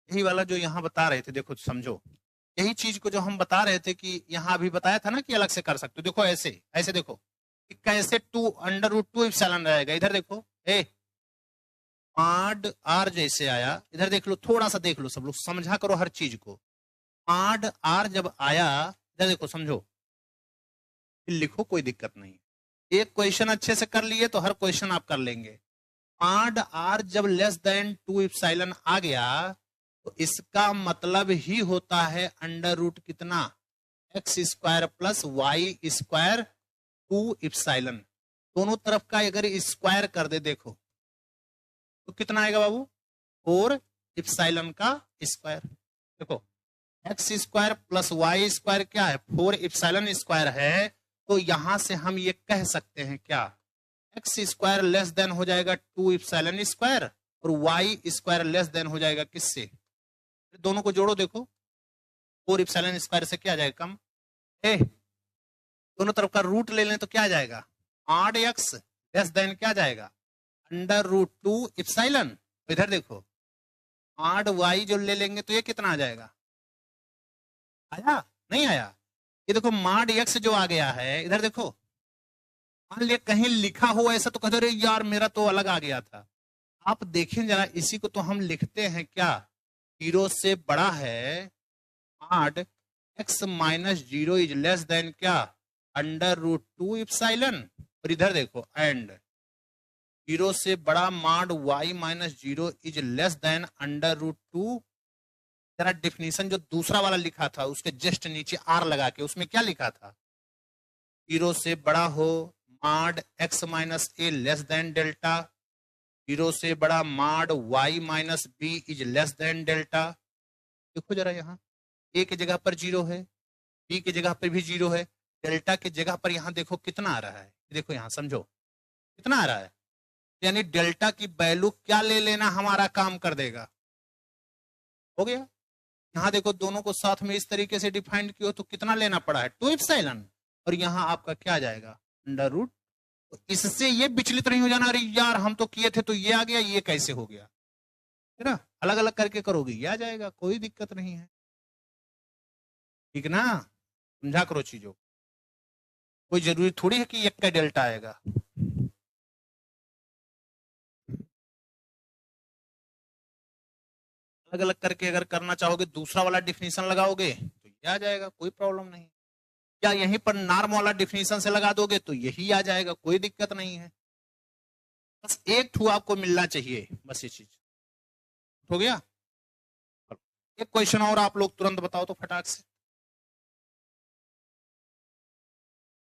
यही वाला जो यहाँ बता रहे थे, देखो समझो, यही चीज को जो हम बता रहे थे कि यहाँ अभी बताया था ना कि अलग से कर सकते हो। देखो ऐसे ऐसे देखो कि कैसे two under root two epsilon रहेगा। इधर देखो, ए आड आर जैसे आया, इधर देख लो, थोड़ा सा देख लो, सब लोग समझा करो हर चीज को। आड आर जब आया, इधर देखो समझो, फिर लिखो, कोई दिक्कत नहीं। एक क्वेश्चन अच्छे से कर लिए तो हर क्वेश्चन आप कर लेंगे। आड आर जब लेस देन 2 इप्सिलॉन आ गया तो इसका मतलब ही होता है अंडर रूट कितना, x square plus Y square 2 epsilon. दोनों तरफ का अगर स्क्वायर कर दे देखो तो कितना आएगा बाबू, 4 इप्सिलॉन का स्क्वायर। देखो x square plus Y square क्या है, 4 इप्सिलॉन स्क्वायर है। तो यहां से हम ये कह सकते हैं क्या, एक्स स्क्वायर लेस देन हो जाएगा 2 इप्सिलॉन स्क्वायर और वाई स्क्वायर लेस देन हो जाएगा किससे, दोनों को जोड़ो देखो 4 इप्सिलॉन स्क्वायर से क्या आ जाएगा कम, दोनों तरफ का रूट ले लें तो क्या आ जाएगा, 8 एक्स लेस देन क्या जाएगा अंडर रूट 2 इप्सिलॉन। इधर देखो 8 वाई जो ले लेंगे तो ये कितना आ जाएगा, आया नहीं आया, ये देखो माड एक्स जो आ गया है, इधर देखो मान लिया कहीं लिखा हो ऐसा तो कहते रहे यार मेरा तो अलग आ गया था। आप देखें जरा इसी को तो हम लिखते हैं क्या, 0 से बड़ा है mod x minus 0 is less than क्या अंडर रूट 2 इप्सिलॉन। और इधर देखो एंड 0 से बड़ा mod y minus 0 is less than under root 2। जरा डिफिनीशन जो दूसरा वाला लिखा था उसके जस्ट नीचे r लगा के उसमें क्या लिखा था, 0 से बड़ा हो माड x माइनस ए लेस देन डेल्टा, 0 से बड़ा mod y minus b is less than delta. देखो जरा यहाँ a की जगह पर 0 है, b की जगह पर भी 0 है, डेल्टा की जगह पर यहाँ देखो कितना आ रहा है, देखो यहाँ समझो कितना आ रहा है, यानी डेल्टा की वैल्यू क्या ले लेना हमारा काम कर देगा। हो गया, यहाँ देखो दोनों को साथ में इस तरीके से डिफाइंड किया तो कितना लेना पड़ा है 2 इप्सिलॉन और यहाँ आपका क्या आ जाएगा अंडर रूट। तो इससे ये विचलित नहीं हो जाना अरे यार हम तो किए थे तो ये आ गया ये कैसे हो गया, है ना, अलग अलग करके करोगे ये आ जाएगा, कोई दिक्कत नहीं है, ठीक ना, समझा करो चीजों, कोई जरूरी थोड़ी है कि एक का डेल्टा आएगा। अलग अलग करके अगर करना चाहोगे दूसरा वाला डिफिनीशन लगाओगे तो ये आ जाएगा, कोई प्रॉब्लम नहीं, या यहीं पर नॉर्म वाला डिफिनीशन से लगा दोगे तो यही आ जाएगा, कोई दिक्कत नहीं है। बस एक ठू आपको मिलना चाहिए, बस ये चीज हो गया। एक क्वेश्चन और आप लोग तुरंत बताओ तो फटाक से।